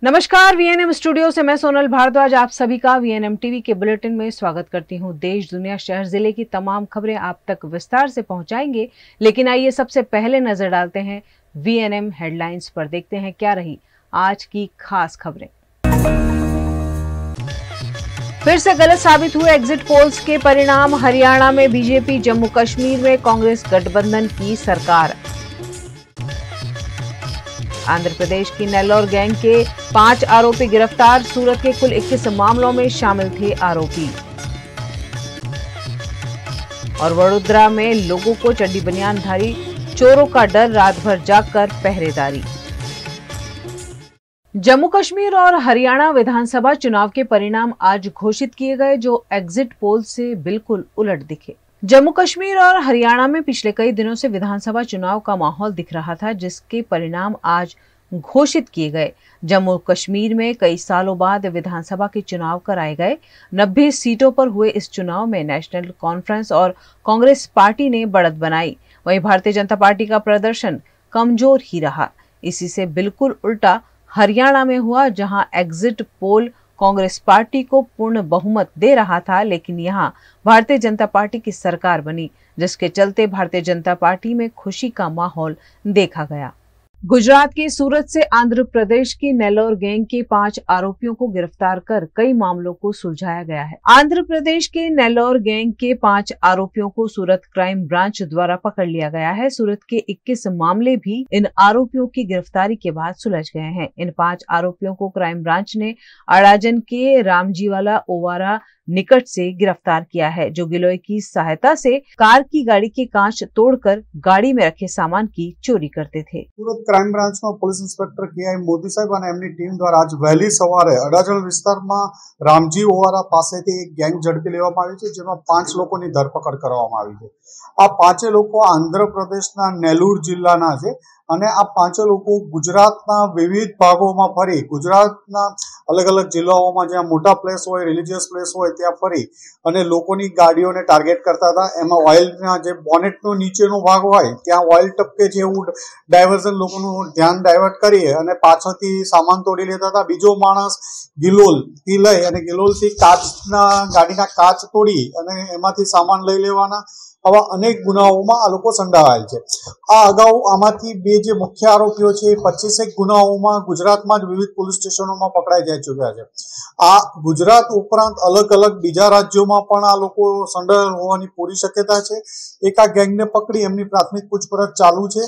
नमस्कार, VNM studio से मैं सोनल भारद्वाज आप सभी का वीएनएम टीवी के बुलेटिन में स्वागत करती हूं। देश, दुनिया, शहर, जिले की तमाम खबरें आप तक विस्तार से पहुंचाएंगे, लेकिन आइए सबसे पहले नजर डालते हैं वीएनएम हेडलाइंस पर। देखते हैं क्या रही आज की खास खबरें। फिर से गलत साबित हुए एग्जिट पोल्स के परिणाम। हरियाणा में बीजेपी, जम्मू कश्मीर में कांग्रेस गठबंधन की सरकार। आंध्र प्रदेश की नेल्लोर गैंग के 5 आरोपी गिरफ्तार। सूरत के कुल 21 मामलों में शामिल थे आरोपी। और वडोदरा में लोगों को चड्डी बनियानधारी चोरों का डर, रात भर जागकर पहरेदारी। जम्मू कश्मीर और हरियाणा विधानसभा चुनाव के परिणाम आज घोषित किए गए, जो एग्जिट पोल से बिल्कुल उलट दिखे। जम्मू कश्मीर और हरियाणा में पिछले कई दिनों से विधानसभा चुनाव का माहौल दिख रहा था, जिसके परिणाम आज घोषित किए गए। जम्मू कश्मीर में कई सालों बाद विधानसभा के चुनाव कराए गए। 90 सीटों पर हुए इस चुनाव में नेशनल कॉन्फ्रेंस और कांग्रेस पार्टी ने बढ़त बनाई। वहीं भारतीय जनता पार्टी का प्रदर्शन कमजोर ही रहा। इसी से बिल्कुल उल्टा हरियाणा में हुआ, जहां एग्जिट पोल कांग्रेस पार्टी को पूर्ण बहुमत दे रहा था, लेकिन यहां भारतीय जनता पार्टी की सरकार बनी, जिसके चलते भारतीय जनता पार्टी में खुशी का माहौल देखा गया। गुजरात के सूरत से आंध्र प्रदेश की नेल्लोर गैंग के 5 आरोपियों को गिरफ्तार कर कई मामलों को सुलझाया गया है। आंध्र प्रदेश के नेल्लोर गैंग के 5 आरोपियों को सूरत क्राइम ब्रांच द्वारा पकड़ लिया गया है। सूरत के 21 मामले भी इन आरोपियों की गिरफ्तारी के बाद सुलझ गए हैं। इन 5 आरोपियों को क्राइम ब्रांच ने अड़ाजन के रामजीवाला ओवारा निकट से गिरफ्तार किया है, जो गिलोय की सहायता से कार की गाड़ी के कांच तोड़कर गाड़ी में रखे सामान की चोरी करते थे। સુરત ક્રાઇમ બ્રાન્ચમાં પોલીસ ઇન્સ્પેક્ટર કેઆઈ મોદી સાહેબ અને એમની ટીમ દ્વારા આજ વહેલી સવારે અડાજણ વિસ્તારમાં રામજી ઓવારા પાસેથી એક ગેંગ ઝડપી લેવામાં આવી છે, જેમાં 5 લોકોની ધરપકડ કરવામાં આવી છે। આ 5 લોકો આંધ્રપ્રદેશના નેલ્લોર જિલ્લાના છે અને આ 5 લોકો ગુજરાતના વિવિધ ભાગોમાં ફરી ગુજરાતના અલગ અલગ જિલ્લાઓમાં જ્યાં મોટા પ્લેસ હોય, રિલિજિયસ પ્લેસ હોય ત્યાં ફરી અને લોકોની ગાડીઓને ટાર્ગેટ કરતા હતા। એમાં ઓઇલના જે બોનેટનો નીચેનો ભાગ હોય ત્યાં ઓઇલ ટપકે છે એવું ડાયવર્ઝન લોકોનું ધ્યાન ડાયવર્ટ કરી અને પાછળથી સામાન તોડી લેતા હતા। બીજો માણસ ગિલોલથી લઈ અને ગિલોલથી કાચના ગાડીના કાચ તોડી અને એમાંથી સામાન લઈ લેવાના આવા અનેક ગુનાઓમાં આ લોકો સંડોવાયેલ છે। આ અગાઉ આમાંથી 2 જે મુખ્ય આરોપીઓ છે 25 ગુનાઓમાં ગુજરાતમાં જ વિવિધ પોલીસ સ્ટેશનોમાં પકડાઈ જઈ ચૂક્યા છે। આ ગુજરાત ઉપરાંત અલગ અલગ બીજા રાજ્યોમાં પણ આ લોકો સંડોવાયેલ હોવાની પૂરી શક્યતા છે। એક આ ગેંગને પકડી એમની પ્રાથમિક પૂછપરછ ચાલુ છે।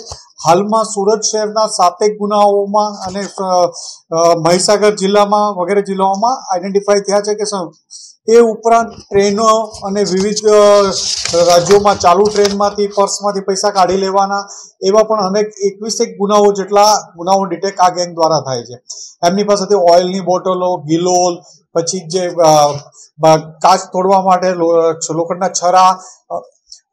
હાલમાં સુરત શહેરના 7 ગુનાઓમાં અને મહીસાગર જિલ્લામાં વગેરે જિલ્લાઓમાં આઈડેન્ટિફાઈ થયા છે કે એ ઉપરાંત ટ્રેનો અને વિવિધ રાજ્યોમાં ચાલુ ટ્રેનમાંથી પર્સમાંથી પૈસા કાઢી લેવાના એવા પણ અનેક 21 ગુનાઓ જેટલા ગુનાઓ ડિટેક્ટ આ ગેંગ દ્વારા થાય છે। એમની પાસેથી ઓઇલની બોટલો, ગિલોલ, પછી જે કાચ તોડવા માટે લોખંડના છરા,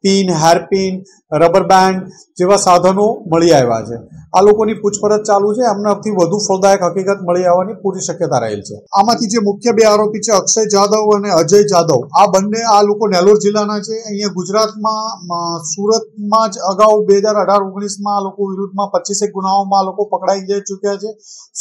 પિન, હેરપિન, રબર બેન્ડ જેવા સાધનો મળી આવ્યા છે। આ લોકોની પૂછપરછ ચાલુ છે। એમનાથી વધુ ફળદાયક હકીકત મળી આવવાની પૂરી શક્યતા રહેલ છે। આમાંથી જે મુખ્ય 2 આરોપી છે અક્ષય જાદવ અને અજય જાદવ, આ બંને આ લોકો નેલ્લોર જિલ્લાના છે। અહીંયા ગુજરાતમાં સુરતમાં જ અગાઉ 2018-19માં આ લોકો વિરુદ્ધમાં 25 ગુનાઓમાં આ લોકો પકડાઈ જઈ ચૂક્યા છે।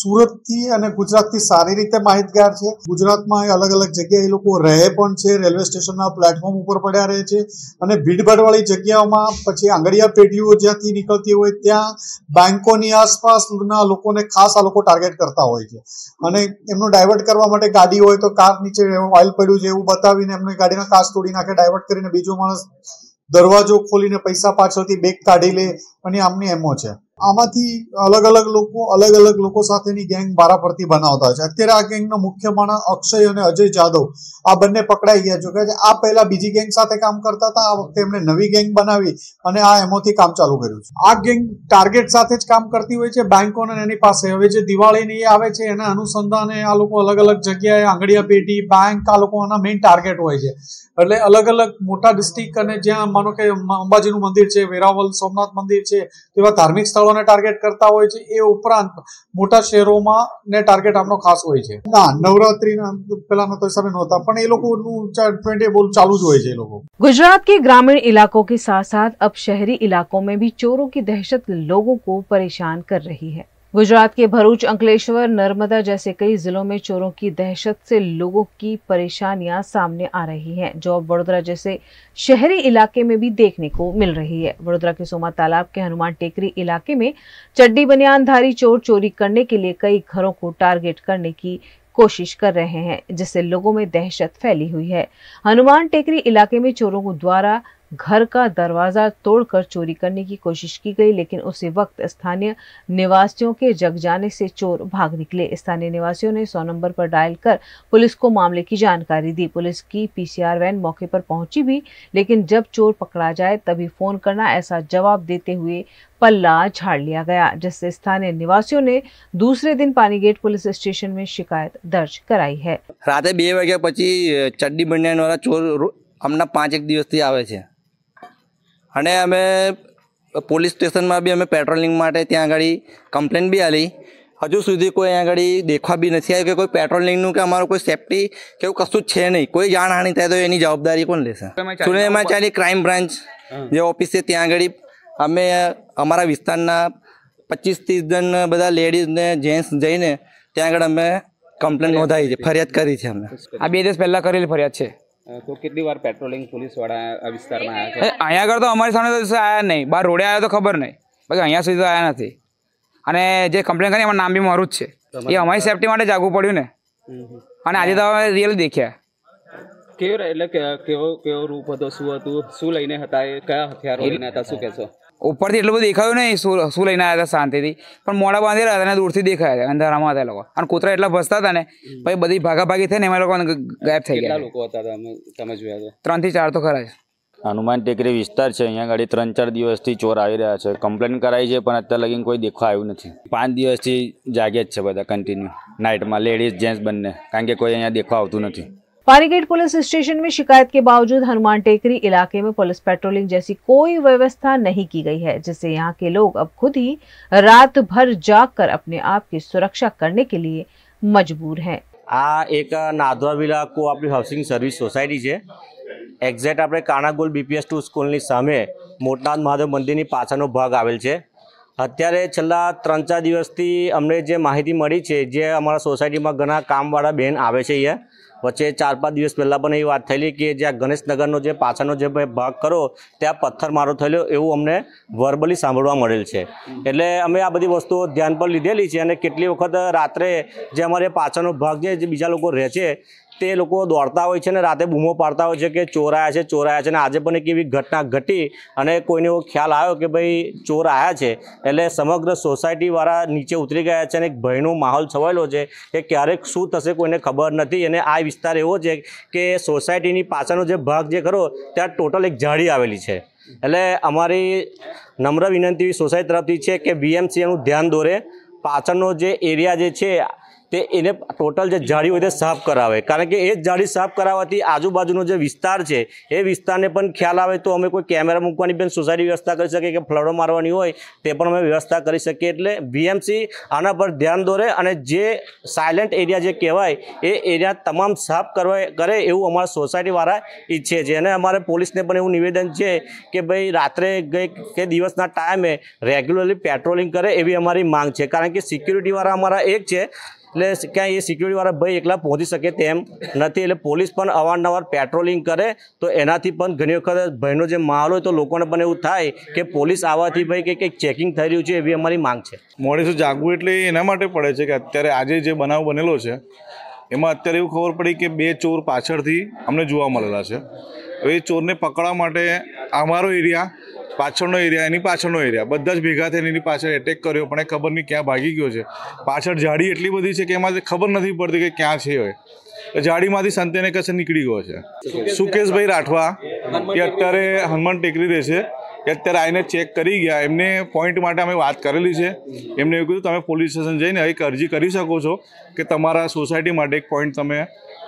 સુરતથી અને ગુજરાતથી સારી રીતે માહિતગાર છે। ગુજરાતમાં અલગ અલગ જગ્યાએ એ લોકો રહે પણ છે, રેલવે સ્ટેશનના પ્લેટફોર્મ ઉપર પડ્યા રહે છે અને ભીડભાડવાળી જગ્યાઓમાં, પછી આંગળીયા પેઢીઓ જ્યાંથી નીકળતી હોય ત્યાં બેંકોની આસપાસના લોકોને ખાસ આ લોકો ટાર્ગેટ કરતા હોય છે અને એમનું ડાયવર્ટ કરવા માટે ગાડી હોય તો કાર નીચે ઓઇલ પડ્યું છે એવું બતાવીને એમની ગાડીના કાચ તોડી નાખે, ડાયવર્ટ કરીને બીજો માણસ દરવાજો ખોલીને પૈસા પાછળથી બેગ કાઢી લે અને આમની એમો છે। આમાંથી અલગ અલગ લોકો સાથેની ગેંગ વારાફરતી બનાવતા હોય છે। અત્યારે આ ગેંગનો મુખ્ય માણસ અક્ષય અને અજય જાદવ આ બંને પકડાઈ ગયા છે। આ પહેલા બીજી ગેંગ સાથે કામ કરતા હતા, આ વખતે એમણે નવી ગેંગ બનાવી અને આ એમોથી કામ ચાલુ કર્યું છે। આ ગેંગ ટાર્ગેટ સાથે જ કામ કરતી હોય છે બેંકોને એની પાસે। હવે જે દિવાળીની આવે છે એના અનુસંધાને આ લોકો અલગ અલગ જગ્યાએ આંગળીયા પેઢી, બેંક આ લોકોના મેઇન ટાર્ગેટ હોય છે। એટલે અલગ અલગ મોટા ડિસ્ટ્રિક્ટ અને જ્યાં માનો કે અંબાજીનું મંદિર છે, વેરાવલ સોમનાથ મંદિર છે તેવા ધાર્મિક સ્થળોને ટાર્ગેટ કરતા હોય છે। એ ઉપરાંત મોટા શહેરોમાં ને ટાર્ગેટ આપણો ખાસ હોય છે। ના, નવરાત્રીના પહેલાના તો હિસાબે નહોતા, પણ એ લોકોનું 24 ચાલુ જ હોય છે। એ લોકો गुजरात के ग्रामीण इलाकों के साथ साथ अब शहरी इलाकों में भी चोरों की दहशत लोगों को परेशान कर रही है। गुजरात के भरूच, अंकलेश्वर, नर्मदा जैसे कई जिलों में चोरों की दहशत से लोगों की परेशानियां सामने आ रही हैं, जो अब वडोदरा जैसे शहरी इलाके में भी देखने को मिल रही है। वडोदरा के सोमा तालाब के हनुमान टेकरी इलाके में चड्डी बनियानधारी चोर चोरी करने के लिए कई घरों को टारगेट करने की कोशिश कर रहे हैं, जिससे लोगों में दहशत फैली हुई है। हनुमान टेकरी इलाके में चोरों द्वारा घर का दरवाजा तोड़कर चोरी करने की कोशिश की गई, लेकिन उसी वक्त स्थानीय निवासियों के जग जाने से चोर भाग निकले। स्थानीय निवासियों ने 100 नंबर पर डायल कर पुलिस को मामले की जानकारी दी। पुलिस की पीसीआर वैन मौके पर पहुंची भी, लेकिन जब चोर पकड़ा जाए तभी फोन करना, ऐसा जवाब देते हुए पल्ला झाड़ लिया गया, जिससे स्थानीय निवासियों ने दूसरे दिन पानीगेट पुलिस स्टेशन में शिकायत दर्ज कराई है। रात 2 वाग्या पछी चड्डी बनियानवाळा चोर हमना 5-1 દિવસથી આવે છે અને અમે પોલીસ સ્ટેશનમાં બી અમે પેટ્રોલિંગ માટે ત્યાં આગળ કમ્પ્લેન બી આલી। હજુ સુધી કોઈ અહીંયા આગળ દેખવા બી નથી આવ્યું કે કોઈ પેટ્રોલિંગનું કે અમારું કોઈ સેફટી કે એવું કશું છે નહીં। કોઈ જાણહાની થાય તો એની જવાબદારી કોણ લેશે? સુરેન્દ્રનગર ક્રાઇમ બ્રાન્ચ જે ઓફિસ છે ત્યાં આગળ અમે અમારા વિસ્તારના 25-30 જણ બધા લેડીઝ ને જેન્ટ્સ જઈને ત્યાં આગળ અમે કમ્પ્લેન નોંધાવી છે, ફરિયાદ કરી છે। અમે આ 2 દિવસ પહેલા કરેલી ફરિયાદ છે। तो कितनी बार पेट्रोलिंग पुलिस वाला विस्तार में आया अँ આગળ તો અમારી સામે તો આયા નહીં, બહાર રોડે આવ્યા તો ખબર નહીં, બાકી અહીંયા સુધી તો આયા નથી। અને જે કમ્પ્લેન કરી એમાં નામ બી મારું જ છે। એ અમારી સેફટી માટે જાગવું પડ્યું ને, અને આજે તો અમે રિયલ દેખ્યા। કેવો રૂપ હતો, શું હતું, શું લઈને હતા, કયા હથિયારો લઈને હતા, શું કહેશો? ઉપરથી એટલું બધું દેખાયું નહીં શું લઈને આવ્યા હતા શાંતિથી, પણ મોડા બાંધેલા હતા અને દૂરથી દેખાયા હતા, અંધારામાં હતા એ લોકો, અને કૂતરા એટલા ભસતા હતા ને પછી બધી ભાગાભાગી થઈને એમાં લોકો ગાયબ થઈ ગયા। લોકો હતા તમે જોયા તો? 3 થી 4 તો ખરા જ। હનુમાન ટેકરી વિસ્તાર છે, અહીંયા ગાડી 3-4 દિવસથી ચોર આવી રહ્યા છે। કમ્પ્લેન કરાઈ છે પણ અત્યારે લગીને કોઈ દેખવા આવ્યું નથી। 5 દિવસથી જાગે જ છે બધા કન્ટિન્યુ નાઇટમાં, લેડીઝ જેન્ટ્સ બંને, કારણ કે કોઈ અહીંયા દેખવા આવતું નથી। पानीगेट पुलिस स्टेशन में शिकायत के बावजूद हनुमान टेकरी इलाके में पुलिस पेट्रोलिंग जैसी कोई व्यवस्था नहीं की गई है, जिससे यहाँ के लोग अब खुद ही रात भर जागकर अपने आप की सुरक्षा करने के लिए मजबूर हैं। आ एक नादवा villa cooperative housing service society है। एक्जेक्ट આપણે કાનાગોલ BPS2 સ્કૂલની સામે મોટનાથ મહાદેવ મંદિરની પાછળનો ભાગ આવેલ છે। અત્યારે છેલ્લા 3-4 દિવસથી અમને જે માહિતી મળી છે, જે અમારા સોસાયટીમાં ઘણા કામવાળા બહેન આવે છે, અહીંયા વચ્ચે 4-5 દિવસ પહેલાં પણ એવી વાત થયેલી કે જ્યાં ગણેશનગરનો જે પાછળનો જે ભાગ કરો ત્યાં પથ્થરમારો થયેલો એવું અમને વર્બલી સાંભળવા મળેલ છે। એટલે અમે આ બધી વસ્તુઓ ધ્યાન પર લીધેલી છે, અને કેટલી વખત રાત્રે જે અમારે પાછળનો ભાગ જે બીજા લોકો રહે છે તે લોકો દોડતા હોય છે ને રાતે બૂમો પાડતા હોય છે કે ચોરાયા છે ચોરાયા છે। અને આજે પણ એક એવી ઘટના ઘટી અને કોઈને એવો ખ્યાલ આવ્યો કે ભાઈ ચોર આવ્યા છે, એટલે સમગ્ર સોસાયટીવાળા નીચે ઉતરી ગયા છે અને એક ભયનો માહોલ છવાયેલો છે કે ક્યારેક શું થશે કોઈને ખબર નથી। અને આ વિસ્તાર એવો છે કે સોસાયટીની પાછળનો જે ભાગ જે ખરો ત્યાં ટોટલ એક જાળી આવેલી છે। એટલે અમારી નમ્ર વિનંતી સોસાયટી તરફથી છે કે BMC એનું ધ્યાન દોરે, પાછળનો જે એરિયા જે છે તે એને ટોટલ જે જાળી હોય તે સાફ કરાવે, કારણ કે એ જ જાળી સાફ કરાવવાથી આજુબાજુનો જે વિસ્તાર છે એ વિસ્તારને પણ ખ્યાલ આવે તો અમે કોઈ કેમેરા મૂકવાની પણ સોસાયટી વ્યવસ્થા કરી શકીએ, કે ફ્લડો મારવાની હોય તે પણ અમે વ્યવસ્થા કરી શકીએ। એટલે BMC આના પર ધ્યાન દોરે અને જે સાયલેન્ટ એરિયા જે કહેવાય એ એરિયા તમામ સાફ કરે એવું અમારા સોસાયટીવાળા ઈચ્છે છે। અને અમારે પોલીસને પણ એવું નિવેદન છે કે ભાઈ રાત્રે કે દિવસના ટાઈમે રેગ્યુલરલી પેટ્રોલિંગ કરે એવી અમારી માંગ છે, કારણ કે સિક્યુરિટીવાળા અમારા એક છે, એટલે ક્યાં એ સિક્યુરિટીવાળા ભાઈ એકલા પહોંચી શકે તેમ નથી। એટલે પોલીસ પણ અવારનવાર પેટ્રોલિંગ કરે તો એનાથી પણ ઘણી વખત ભયનો જે માહોલ હોય તો લોકોને પણ એવું થાય કે પોલીસ આવવાથી ભાઈ કંઈક ચેકિંગ થઈ રહ્યું છે, એવી અમારી માંગ છે। મોડેથી જાગવું એટલે એના માટે પડે છે કે અત્યારે આજે જે બનાવ બનેલો છે એમાં અત્યારે એવું ખબર પડી કે 2 ચોર પાછળથી અમને જોવા મળેલા છે। હવે એ ચોરને પકડવા માટે અમારો એરિયા, પાછળનો એરિયા, એની પાછળનો એરિયા બધા જ ભેગા થઈને એની પાછળ એટેક કર્યો, પણ એ ખબર નહીં ક્યાં ભાગી ગયો છે। પાછળ જાડી એટલી બધી છે કે એમાં ખબર નથી પડતી કે ક્યાં છે। હવે જાડીમાંથી સંતેને કશે નીકળી ગયો છે। સુકેશભાઈ રાઠવા એ અત્યારે હનુમાન ટેકરી રહે છે, એ અત્યારે આવીને ચેક કરી ગયા। એમને પોઈન્ટ માટે અમે વાત કરેલી છે, એમને એવું કીધું તમે પોલીસ સ્ટેશન જઈને એક અરજી કરી શકો છો કે તમારા સોસાયટી માટે एक पॉइंट તમે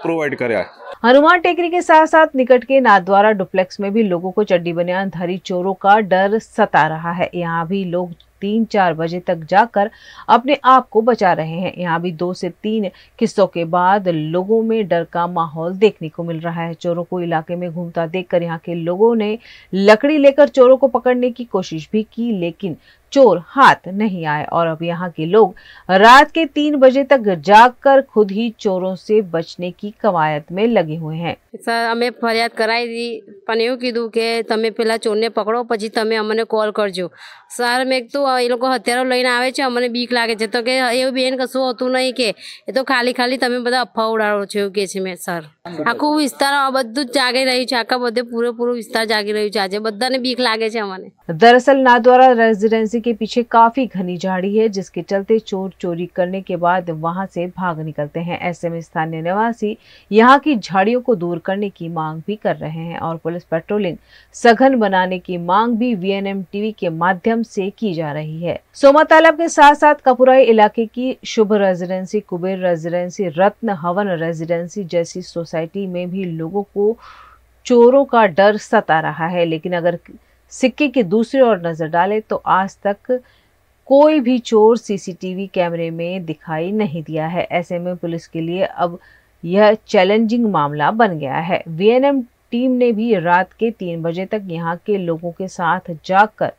प्रोवाइड કર્યા। हनुमान टेकरी के साथ साथ निकट के नाथद्वारा डुप्लेक्स में भी लोगों को चड्डी बनियानधारी चोरों का डर सता रहा है। यहाँ भी लोग 3-4 बजे तक जाकर अपने आप को बचा रहे हैं। यहाँ भी 2 से 3 किस्सों के बाद लोगों में डर का माहौल देखने को मिल रहा है। चोरों को इलाके में घूमता देखकर यहाँ के लोगों ने लकड़ी लेकर चोरों को पकड़ने की कोशिश भी की, लेकिन चोर हाथ नहीं आए और अब यहाँ के लोग रात के 3 बजे तक जागकर खुद ही चोरों से बचने की कवायद में लगे हुए हैं। सर अमे फरियाद कराई दी पण एवुं कीधुं के तमे पेला चोरने पकड़ो पछी तमे अमने कॉल करजो। सर मैं तो ए लोको हथियारो लईने आवे छे अमने बीक लागे छे तो के एवुं बेन कशुं होतुं नहीं के ए तो खाली खाली तमे बधा अफवा उडाड़ो छो एवुं के छे। मैं सर आखुं विस्तार बधुं ज जागी रह्युं छे, आखा बधे पूरेपूरो विस्तार जागी रह्युं छे। आजे बधाने बीक लागे छे अमने। दरअसल नाथद्वारा रेजिडेंसी के पीछे काफी घनी झाड़ी है जिसके चलते चोर चोरी करने के बाद वहां से भाग निकलते हैं। ऐसे में स्थानीय निवासी यहाँ की झाड़ियों को दूर करने की मांग भी कर रहे हैं और पुलिस पेट्रोलिंग सघन बनाने की मांग भी VNM टीवी के माध्यम से की जा रही है। सोमा तालाब के साथ साथ कपुराई इलाके की शुभ रेजिडेंसी, कुबेर रेजिडेंसी, रत्न हवन रेजिडेंसी जैसी सोसाइटी में भी लोगों को चोरों का डर सता रहा है। लेकिन अगर सिक्के की दूसरी ओर नजर डाले तो आज तक कोई भी चोर CCTV कैमरे में दिखाई नहीं दिया है। ऐसे में पुलिस के लिए अब यह चैलेंजिंग मामला बन गया है। VNM टीम ने भी रात के 3 बजे तक यहाँ के लोगों के साथ जागकर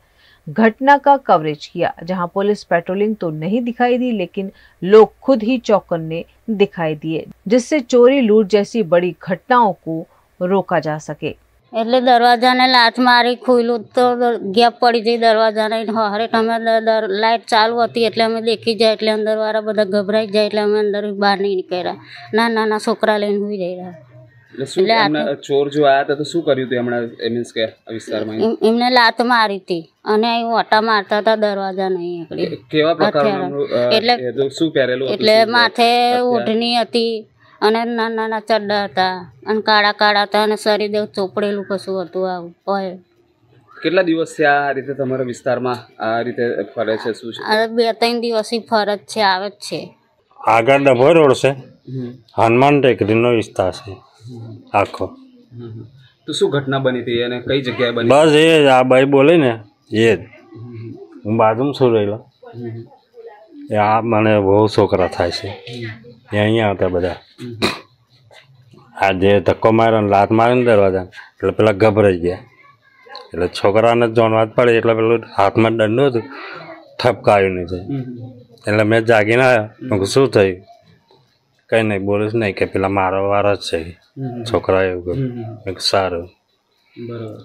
घटना का कवरेज किया, जहां पुलिस पेट्रोलिंग तो नहीं दिखाई दी लेकिन लोग खुद ही चौकन्ने दिखाई दिए, जिससे चोरी लूट जैसी बड़ी घटनाओं को रोका जा सके। એટલે દરવાજાને લાત મારી ખુલ્લું તો ગેપ પડી જઈ દરવાજાને હરે અમે લાઇટ ચાલુ હતી એટલે અમે દેખી જાય એટલે અંદરવાળા બધા ગભરાઈ જાય એટલે અમે અંદર બહાર નહીં નીકળ્યા। નાના છોકરા લઈને સુઈ રહ્યા। એટલે એમને ચોર જો આયા હતા તો શું કર્યું હતું એમણે મીન્સ કે આ વિસ્તારમાં એમને લાત મારી હતી અને ઓટા મારતા હતા દરવાજા નહીં નીકળી। કેવા પ્રકારનું એટલે શું પહેરેલું એટલે માથે ઓઢણી હતી અને નાના ચડ્ડા હતા અને કાળા કાળા હતા અને શરીર દેવ ચોપડેલું કશું હતું આવું હોય। કેટલા દિવસથી આ રીતે તમારા વિસ્તારમાં આ રીતે ફરે છે શું છે? 2-3 દિવસથી ફરજ છે આવે જ છે। આગળ ડભોઈ રોડ છે, હનુમાન ટેકરીનો વિસ્તાર છે આખો। તો શું ઘટના બની હતી અને કઈ જગ્યાએ બની? બસ એ જ આ ભાઈ બોલે ને એ જ હું બાજુમાં શું રહેલો આ મને બહુ છોકરા થાય છે એ અહીંયા આવતા બધા આ જે ધક્કો માર્યો ને લાત માર્યો ને દરવાજા એટલે પેલા ગભરાઈ ગયા એટલે છોકરાને જોનવા જ પડે એટલે પેલું હાથમાં દંડો હતું ઠપકાયું નહીં છે એટલે મેં જાગીને આવ્યો શું થયું કંઈ નહીં બોલું નહીં કે પેલા મારો વારો જ છે છોકરા એવું કહ્યું સારું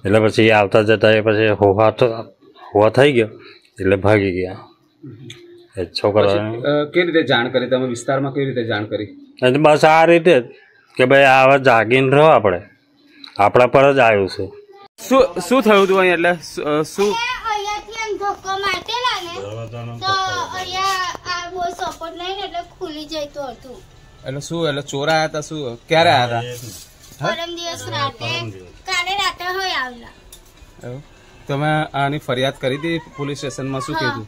એટલે પછી આવતા જતા એ પછી હોવા થઈ ગયો એટલે ભાગી ગયા છોકરા। કેવી રીતે જાણ કરી તમે વિસ્તારમાં કેવી રીતે જાણ કરી? બસ આ રીતે કે ભાઈ આવા જાગીને રહો આપણે આપણા પર જ આવ્યું છે। શું થયું હતું અહીં એટલે શું અહીંયાથી આમ ધક્કો મારતેલા ને તો અહીંયા આ બહુ સપોર્ટ નહીં ને એટલે ખુલી જતું હતું। એટલે શું એટલે ચોર આયા હતા? શું ક્યારે આયા હતા? પરમ દિવસ રાતે કાલે રાતે હોય આવેલા। તમે આની ફરિયાદ કરી હતી પોલીસ સ્ટેશનમાં? શું કીધું?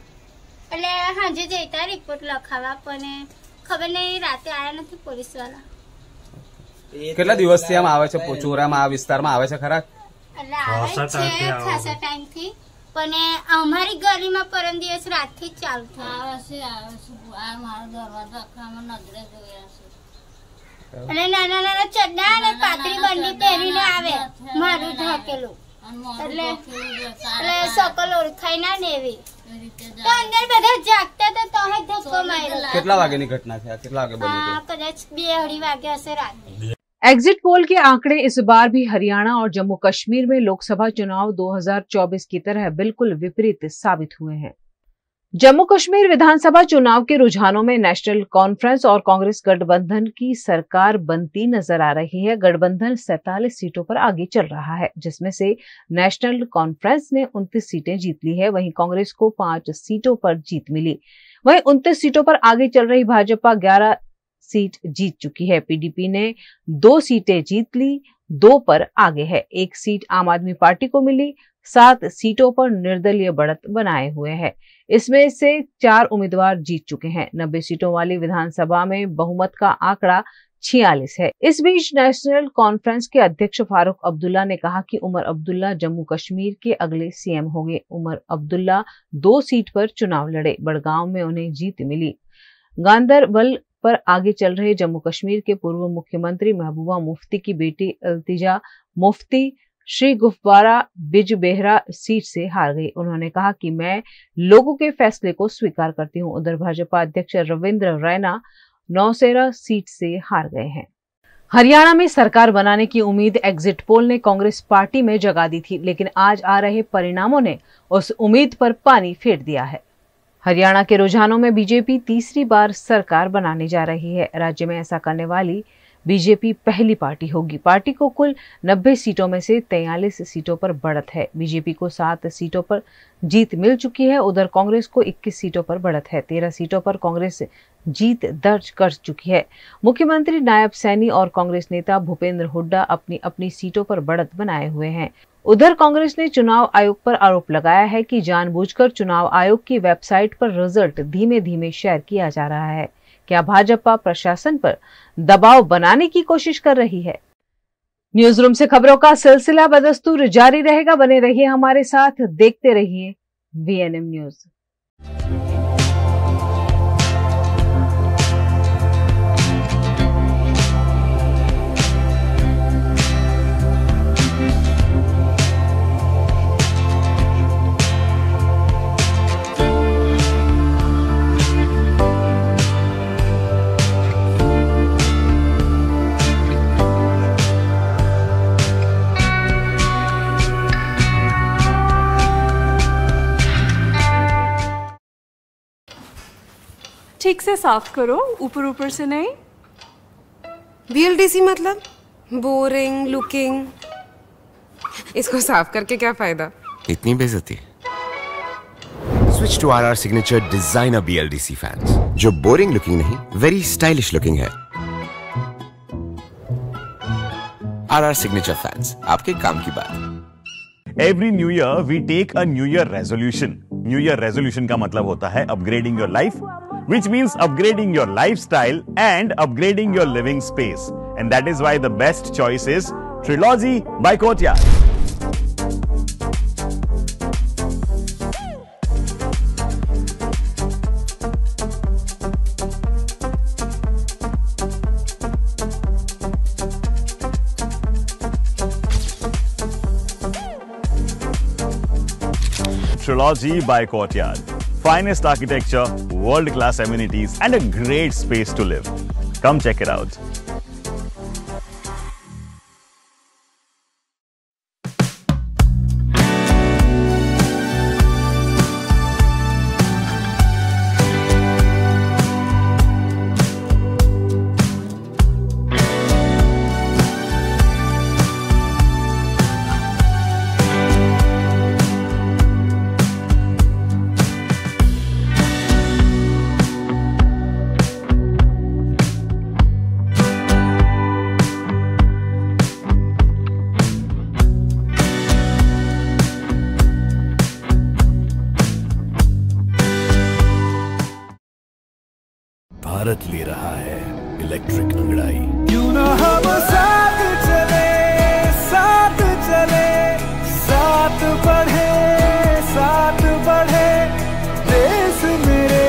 એટલે સાંજે જઈતા રિપોર્ટ લખાવા પણ ખબર નહીં રાતે આયા નથી પોલીસ વાળા। કેટલા દિવસથી આમ આવે છે ચોરામાં આ વિસ્તારમાં આવે છે ખરા? એટલે આવે છે ખાસા ટાઈમથી પણ અમારી ગલીમાં પરમ દિવસ રાતથી જ ચાલુ થાય આ મારો દરવાજો આખામાં નજરે જોયા છે અને નાના નાના ચડ્ડા અને પાતળી બંડી પહેરીને આવે મારું ઢકેલું એટલે સકલ ઓળખાય ના ને એવી તો અંદર બધા જાગતા હતા તો ધક્કો માર્યો। કેટલા વાગ્યાની ઘટના છે? કેટલા વાગે બની? કદાચ 2-2:30 વાગે હશે રાતે। एग्जिट पोल के आंकड़े इस बार भी हरियाणा और जम्मू कश्मीर में लोकसभा चुनाव 2024 की तरह बिल्कुल विपरीत साबित हुए हैं। जम्मू कश्मीर विधानसभा चुनाव के रुझानों में नेशनल कॉन्फ्रेंस और कांग्रेस गठबंधन की सरकार बनती नजर आ रही है। गठबंधन 47 सीटों पर आगे चल रहा है, जिसमें से नेशनल कॉन्फ्रेंस ने 29 सीटें जीत ली है, वहीं कांग्रेस को 5 सीटों पर जीत मिली। वहीं 29 सीटों पर आगे चल रही भाजपा 11 सीट जीत चुकी है। पीडीपी ने 2 सीटें जीत ली, 2 पर आगे है। 1 सीट आम आदमी पार्टी को मिली, 7 सीटों पर निर्दलीय बढ़त बनाए हुए हैं। इसमें से 4 उम्मीदवार जीत चुके हैं। 90 सीटों वाली विधानसभा में बहुमत का आंकड़ा 46 है। इस बीच नेशनल कॉन्फ्रेंस के अध्यक्ष फारूक अब्दुल्ला ने कहा कि उमर अब्दुल्ला जम्मू कश्मीर के अगले सीएम होंगे। उमर अब्दुल्ला 2 सीट पर चुनाव लड़े, बड़गांव में उन्हें जीत मिली। गांदरबल पर आगे चल रहे जम्मू कश्मीर के पूर्व मुख्यमंत्री महबूबा मुफ्ती की बेटी इल्तिजा मुफ्ती श्री गुफवारा बिजबेहरा सीट से हार गई। उन्होंने कहा कि मैं लोगों के फैसले को स्वीकार करती हूं। उधर भाजपा अध्यक्ष रविंद्र रैना नौशेरा सीट से हार गए हैं। हरियाणा में सरकार बनाने की उम्मीद एग्जिट पोल ने कांग्रेस पार्टी में जगा दी थी, लेकिन आज आ रहे परिणामों ने उस उम्मीद पर पानी फेर दिया है। हरियाणा के रुझानों में बीजेपी तीसरी बार सरकार बनाने जा रही है। राज्य में ऐसा करने वाली बीजेपी पहली पार्टी होगी। पार्टी को कुल 90 सीटों में से 43 सीटों पर बढ़त है। बीजेपी को 7 सीटों पर जीत मिल चुकी है। उधर कांग्रेस को 21 सीटों पर बढ़त है। 13 सीटों पर कांग्रेस जीत दर्ज कर चुकी है। मुख्यमंत्री नायब सैनी और कांग्रेस नेता भूपेंद्र हुड्डा अपनी अपनी सीटों पर बढ़त बनाए हुए हैं। उधर कांग्रेस ने चुनाव आयोग पर आरोप लगाया है कि जानबूझकर चुनाव आयोग की वेबसाइट पर रिजल्ट धीमे धीमे शेयर किया जा रहा है। क्या भाजपा प्रशासन पर दबाव बनाने की कोशिश कर रही है? न्यूज रूम से खबरों का सिलसिला बदस्तूर जारी रहेगा। बने रहिए हमारे साथ, देखते रहिए VNM न्यूज। ठीक से साफ करो, ऊपर ऊपर से नहीं। VLDC मतलब बोरिंग लुकिंग, इसको साफ करके क्या फायदा? इतनी बेइज्जती। Switch to RR signature designer BLDC fans, जो बोरिंग लुकिंग नहीं, वेरी स्टाइलिश लुकिंग है। RR सिग्नेचर फैंस, आपके काम की बात। Every new year we take a new year resolution. New year resolution का मतलब होता है upgrading your life, which means upgrading your lifestyle and upgrading your living space. And that is why the best choice is Trilogy by Courtyard. Trilogy by Courtyard. Finest architecture, world-class amenities, and a great space to live. Come check it out. Bharat ले रहा है electric अंगड़ाई। क्यों ना हम साथ चले, साथ चले, साथ बढ़े, साथ बढ़े, देश मेरे,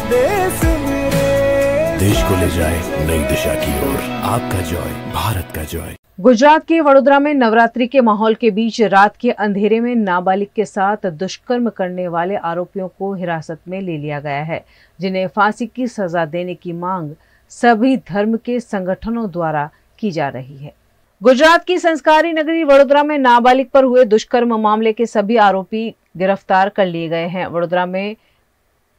देश मेरे। देश को ले जाए नई दिशा की ओर। आपका जॉय, भारत का जॉय। गुजरात के वडोदरा में नवरात्रि के माहौल के बीच रात के अंधेरे में नाबालिग के साथ दुष्कर्म करने वाले आरोपियों को हिरासत में ले लिया गया है, जिन्हें फांसी की सजा देने की मांग सभी धर्म के संगठनों द्वारा की जा रही है। गुजरात की संस्कारी नगरी वडोदरा में नाबालिग पर हुए दुष्कर्म मामले के सभी आरोपी गिरफ्तार कर लिए गए हैं।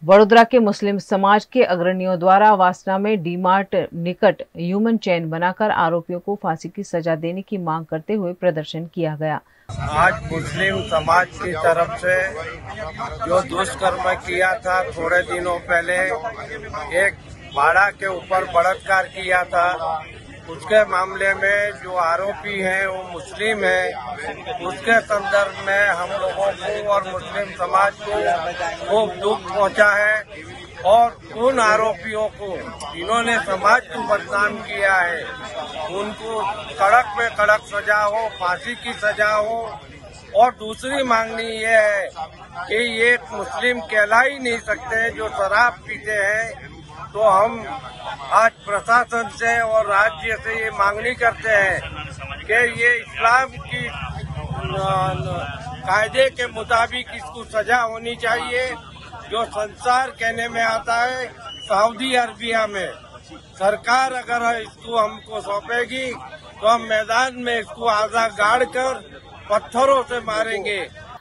वडोदरा के मुस्लिम समाज के अग्रणियों द्वारा वासना में डीमार्ट निकट ह्यूमन चेन बनाकर आरोपियों को फांसी की सजा देने की मांग करते हुए प्रदर्शन किया गया। आज मुस्लिम समाज की तरफ से जो दुष्कर्म किया था, थोड़े दिनों पहले एक बाड़ा के ऊपर बलात्कार किया था, उसके मामले में जो आरोपी हैं वो मुस्लिम है। उसके संदर्भ में हम लोगों को और मुस्लिम समाज को खूब दुख पहुंचा है और उन आरोपियों को जिन्होंने समाज को बदनाम किया है उनको कड़क में कड़क सजा हो, फांसी की सजा हो। और दूसरी मांगनी ये है कि ये मुस्लिम कहला ही नहीं सकते जो शराब पीते हैं। तो हम आज प्रशासन से और राज्य से ये मांगनी करते हैं कि ये इस्लाम की कायदे के मुताबिक इसको सजा होनी चाहिए। जो संसार कहने में आता है सऊदी अरबिया में, सरकार अगर इसको हमको सौंपेगी तो हम मैदान में इसको आधा गाड़ कर पत्थरों से मारेंगे।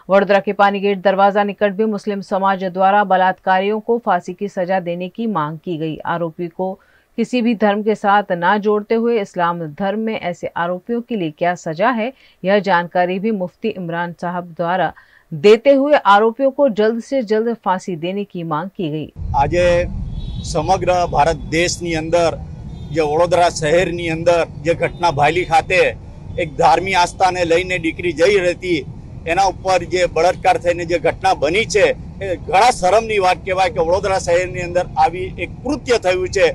वडोदरा के पानीगेट दरवाजा निकट भी मुस्लिम समाज द्वारा बलात्कारियों को फांसी की सजा देने की मांग की गई। आरोपी को किसी भी धर्म के साथ ना जोड़ते हुए इस्लाम धर्म में ऐसे आरोपियों के लिए क्या सजा है, यह जानकारी भी मुफ्ती इमरान साहब द्वारा देते हुए आरोपियों को जल्द से जल्द फांसी देने की मांग की गई। आज समग्र भारत देशनी अंदर जे वडोदरा शહેરની અંદર જે ઘટના ભાયલી ખાતે એક ધાર્મિક આસ્થાને લઈને દીકરી જઈ રહી એના ઉપર જે બળાત્કાર થઈને જે ઘટના બની છે એ ઘણા શરમની વાત કહેવાય કે વડોદરા શહેરની અંદર આવી એક કૃત્ય થયું છે।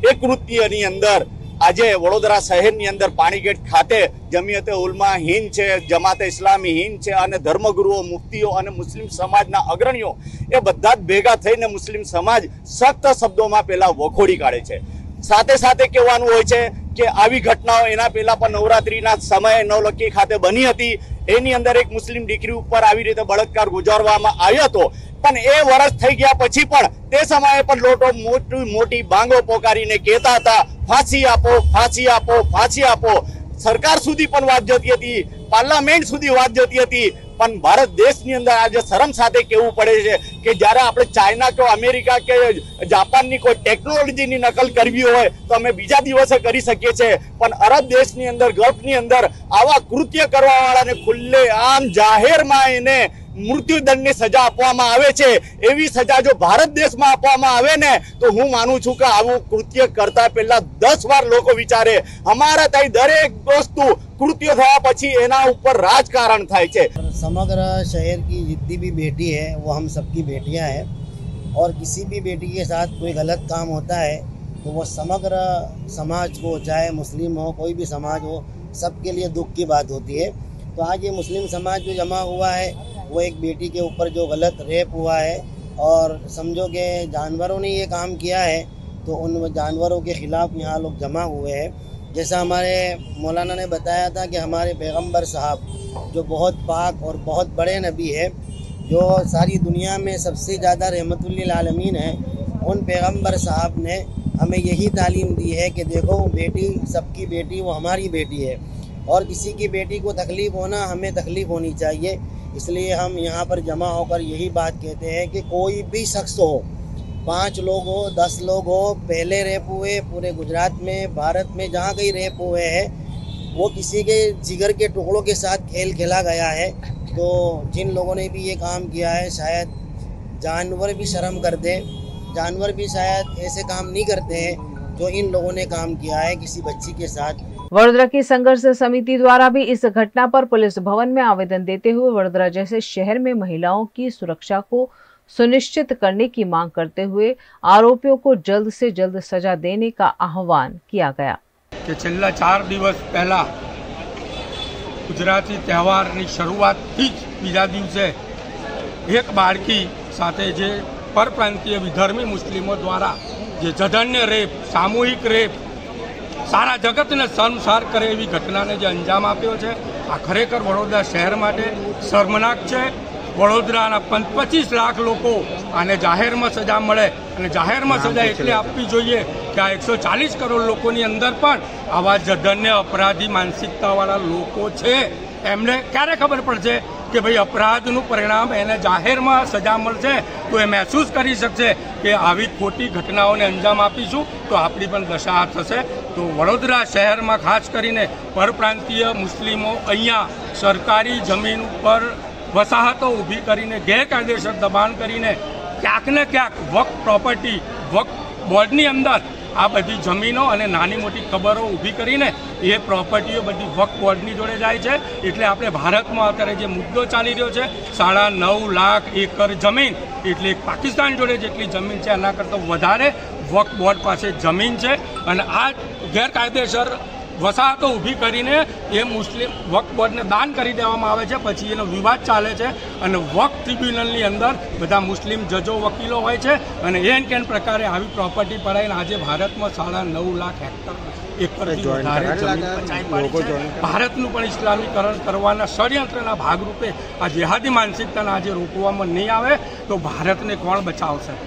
એ કૃત્યની અંદર આજે વડોદરા શહેરની અંદર પાણીગેટ ખાતે જમિયતે ઉલમા હિન્દ છે, જમાતે ઇસ્લામી હિન્દ છે અને ધર્મગુરુઓ, મુફ્તીઓ અને મુસ્લિમ સમાજના અગ્રણીઓ એ બધા જ ભેગા થઈને મુસ્લિમ સમાજ સખ્ત શબ્દોમાં પહેલા વખોડી કાઢે છે। સાથે સાથે કહેવાનું હોય છે કે આવી ઘટનાઓ એના પહેલા પણ નવરાત્રીના સમયે નવલખી ખાતે બની હતી। એની અંદર એક મુસ્લિમ દીકરી ઉપર આવી રીતે બળાત્કાર ગુજારવામાં આવ્યો હતો, પણ એ વર્ષ થઈ ગયા પછી પણ તે સમયે પણ લોકો મોટી બાંગો પોકારીને કહેતા હતા ફાંસી આપો, ફાંસી આપો, ફાંસી આપો। સરકાર સુધી પણ વાત જતી હતી, પાર્લામેન્ટ સુધી વાત જતી હતી, પણ ભારત દેશની અંદર આજે શરમ સાથે કહેવું પડે છે કે જ્યારે આપણે ચાઇના કે અમેરિકા કે જાપાનની કોઈ ટેકનોલોજીની નકલ કરવી હોય તો અમે બીજા દિવસે કરી શકીએ છીએ, પણ અરબ દેશની અંદર, ગલ્ફની અંદર આવા કૃત્ય કરવાવાળાને ખુલ્લે આમ જાહેરમાં એને મૃત્યુદંડની સજા આપવામાં આવે છે। એવી સજા જો ભારત દેશમાં આપવામાં આવે ને તો હું માનું છું કે આવું કૃત્ય કરતા પહેલા 10 વાર લોકો વિચારે। અમારા ત્યાં દરેક વસ્તુ કૃત્ય થયા પછી એના ઉપર રાજકારણ થાય છે। समग्र शहर की जितनी भी बेटी है वो हम सबकी बेटियां हैं, और किसी भी बेटी के साथ कोई गलत काम होता है तो वो समग्र समाज को, चाहे मुस्लिम हो कोई भी समाज हो, सबके लिए दुख की बात होती है। तो आज ये मुस्लिम समाज जो जमा हुआ है वो एक बेटी के ऊपर जो गलत रेप हुआ है और समझो कि जानवरों ने ये काम किया है, तो उन जानवरों के ख़िलाफ़ यहाँ लोग जमा हुए हैं। जैसा हमारे मौलाना ने बताया था कि हमारे पैगंबर साहब जो बहुत पाक और बहुत बड़े नबी है, जो सारी दुनिया में सबसे ज़्यादा रहमतुल्लिल आलमीन है, उन पैगंबर साहब ने हमें यही तालीम दी है कि देखो बेटी सबकी बेटी वो हमारी बेटी है, और किसी की बेटी को तकलीफ़ होना हमें तकलीफ़ होनी चाहिए। इसलिए हम यहाँ पर जमा होकर यही बात कहते हैं कि कोई भी शख्स हो, 5 लोग हो, 10 लोग हो, पहले रेप हुए पूरे गुजरात में, भारत में जहाँ कहीं रेप हुए हैं, वो किसी के जिगर के टुकड़ों के साथ खेल खेला गया है। तो जिन लोगों ने भी ये काम किया है शायद जानवर भी शर्म कर दे, जानवर भी शायद ऐसे काम नहीं करते हैं जो इन लोगों ने काम किया है किसी बच्ची के साथ। वडोदरा की संघर्ष समिति द्वारा भी इस घटना पर पुलिस भवन में आवेदन देते हुए वडोदरा जैसे शहर में महिलाओं की सुरक्षा को सुनिश्चित करने की मांग करते हुए आरोपियों को जल्द से जल्द सजा देने का आह्वान किया गया। कि छेल्ला 4 दिवस पहला गुजराती तहेवारनी शरूआतथी ज बीजा दिवसे एक बाळकी साथे जे परप्रांतीय विधर्मी मुस्लिमों द्वारा जे जघन्य रेप, सामूहिक रेप, सारा जगतने शर्मसार करे एवी घटनाने जे अंजाम आप्यो छे, आ खरेखर वडोदरा शहर माटे शर्मनाक छे। वडोदराना 25 लाख लोको आने जाहेर में सजा मळे, अने जाहेर में सजा एटले आपवी जोईए कि आ 140 करोड़ लोकोनी अंदर पण आवा जघन्य अपराधी मानसिकतावाळा लोको छे। एमने क्यारे खबर पड़शे कि भाई अपराधનું परिणाम एने जाहेરમાં सजा મળશે तो એ महसूस કરી શકશે કે આવી ખોટી ઘટનાઓને અંજામ આપીશું તો આપણી પણ દશા થશે। તો વડોદરા શહેરમાં ખાસ કરીને પરપ્રાંતીય મુસ્લિમો અહીંયા સરકારી જમીન ઉપર વસાહતો ઊભી કરીને ગેરકાયદેસર દબાણ કરીને ક્યાંક ને ક્યાંક વક્ફ પ્રોપર્ટી, વક્ફ બોર્ડની અંદર આ બધી જમીનો અને નાની મોટી ખબરો ઊભી કરીને એ પ્રોપર્ટીઓ બધી વક્ફ બોર્ડની જોડે જાય છે। એટલે આપણે ભારતમાં અત્યારે જે મુદ્દો ચાલી રહ્યો છે 9.5 લાખ એકર જમીન, એટલે પાકિસ્તાન જોડે જેટલી જમીન છે એના કરતાં વધારે વક્ફ બોર્ડ પાસે જમીન છે, અને આ ગેરકાયદેસર વસાહતો ઊભી કરીને એ મુસ્લિમ વક્ફ બોર્ડને દાન કરી દેવામાં આવે છે। પછી એનો વિવાદ ચાલે છે અને વક્ફ ટ્રિબ્યુનલની અંદર બધા મુસ્લિમ જજો, વકીલો હોય છે, અને એન કેન પ્રકારે આવી પ્રોપર્ટી પડાવીને આજે ભારતમાં 9.5 લાખ એકરથી વધારે જમીન પચાવી પાડી છે. ભારતનું પણ ઇસ્લામીકરણ કરવાના ષડયંત્રના ભાગરૂપે આ જેહાદી માનસિકતાને આજે રોકવામાં નહીં આવે તો ભારતને કોણ બચાવશે?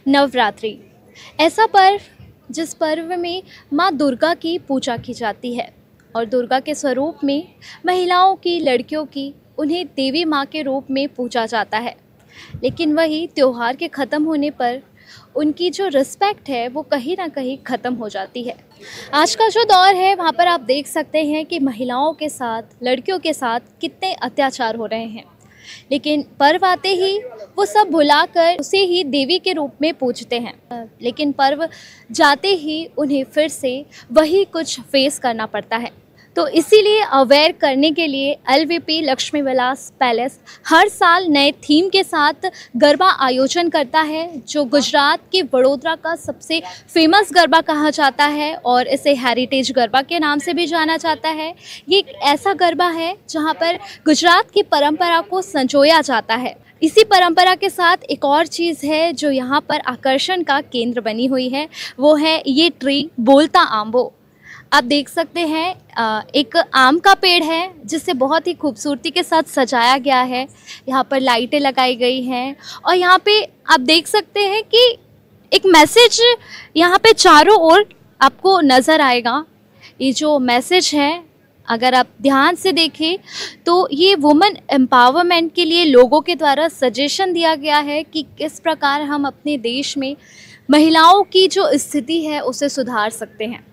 नवरात्रि ऐसा पर्व जिस पर्व में माँ दुर्गा की पूजा की जाती है और दुर्गा के स्वरूप में महिलाओं की, लड़कियों की, उन्हें देवी माँ के रूप में पूजा जाता है। लेकिन वही त्यौहार के ख़त्म होने पर उनकी जो रिस्पेक्ट है वो कहीं ना कहीं ख़त्म हो जाती है। आज का जो दौर है वहाँ पर आप देख सकते हैं कि महिलाओं के साथ, लड़कियों के साथ कितने अत्याचार हो रहे हैं। लेकिन पर्व आते ही वो सब भुलाकर उसे ही देवी के रूप में पूजते हैं, लेकिन पर्व जाते ही उन्हें फिर से वही कुछ फेस करना पड़ता है। तो इसीलिए अवेयर करने के लिए LVP लक्ष्मी विलास पैलेस हर साल नए थीम के साथ गरबा आयोजन करता है, जो गुजरात के वडोदरा का सबसे फेमस गरबा कहा जाता है और इसे हेरिटेज गरबा के नाम से भी जाना जाता है। ये एक ऐसा गरबा है जहां पर गुजरात की परंपरा को संजोया जाता है। इसी परंपरा के साथ एक और चीज़ है जो यहाँ पर आकर्षण का केंद्र बनी हुई है, वो है ये ट्री बोलता आम्बो। आप देख सकते हैं एक आम का पेड़ है जिसे बहुत ही खूबसूरती के साथ सजाया गया है। यहाँ पर लाइटें लगाई गई हैं और यहाँ पे आप देख सकते हैं कि एक मैसेज यहाँ पे चारों ओर आपको नज़र आएगा। ये जो मैसेज है अगर आप ध्यान से देखें तो ये वुमेन एम्पावरमेंट के लिए लोगों के द्वारा सजेशन दिया गया है कि किस प्रकार हम अपने देश में महिलाओं की जो स्थिति है उसे सुधार सकते हैं।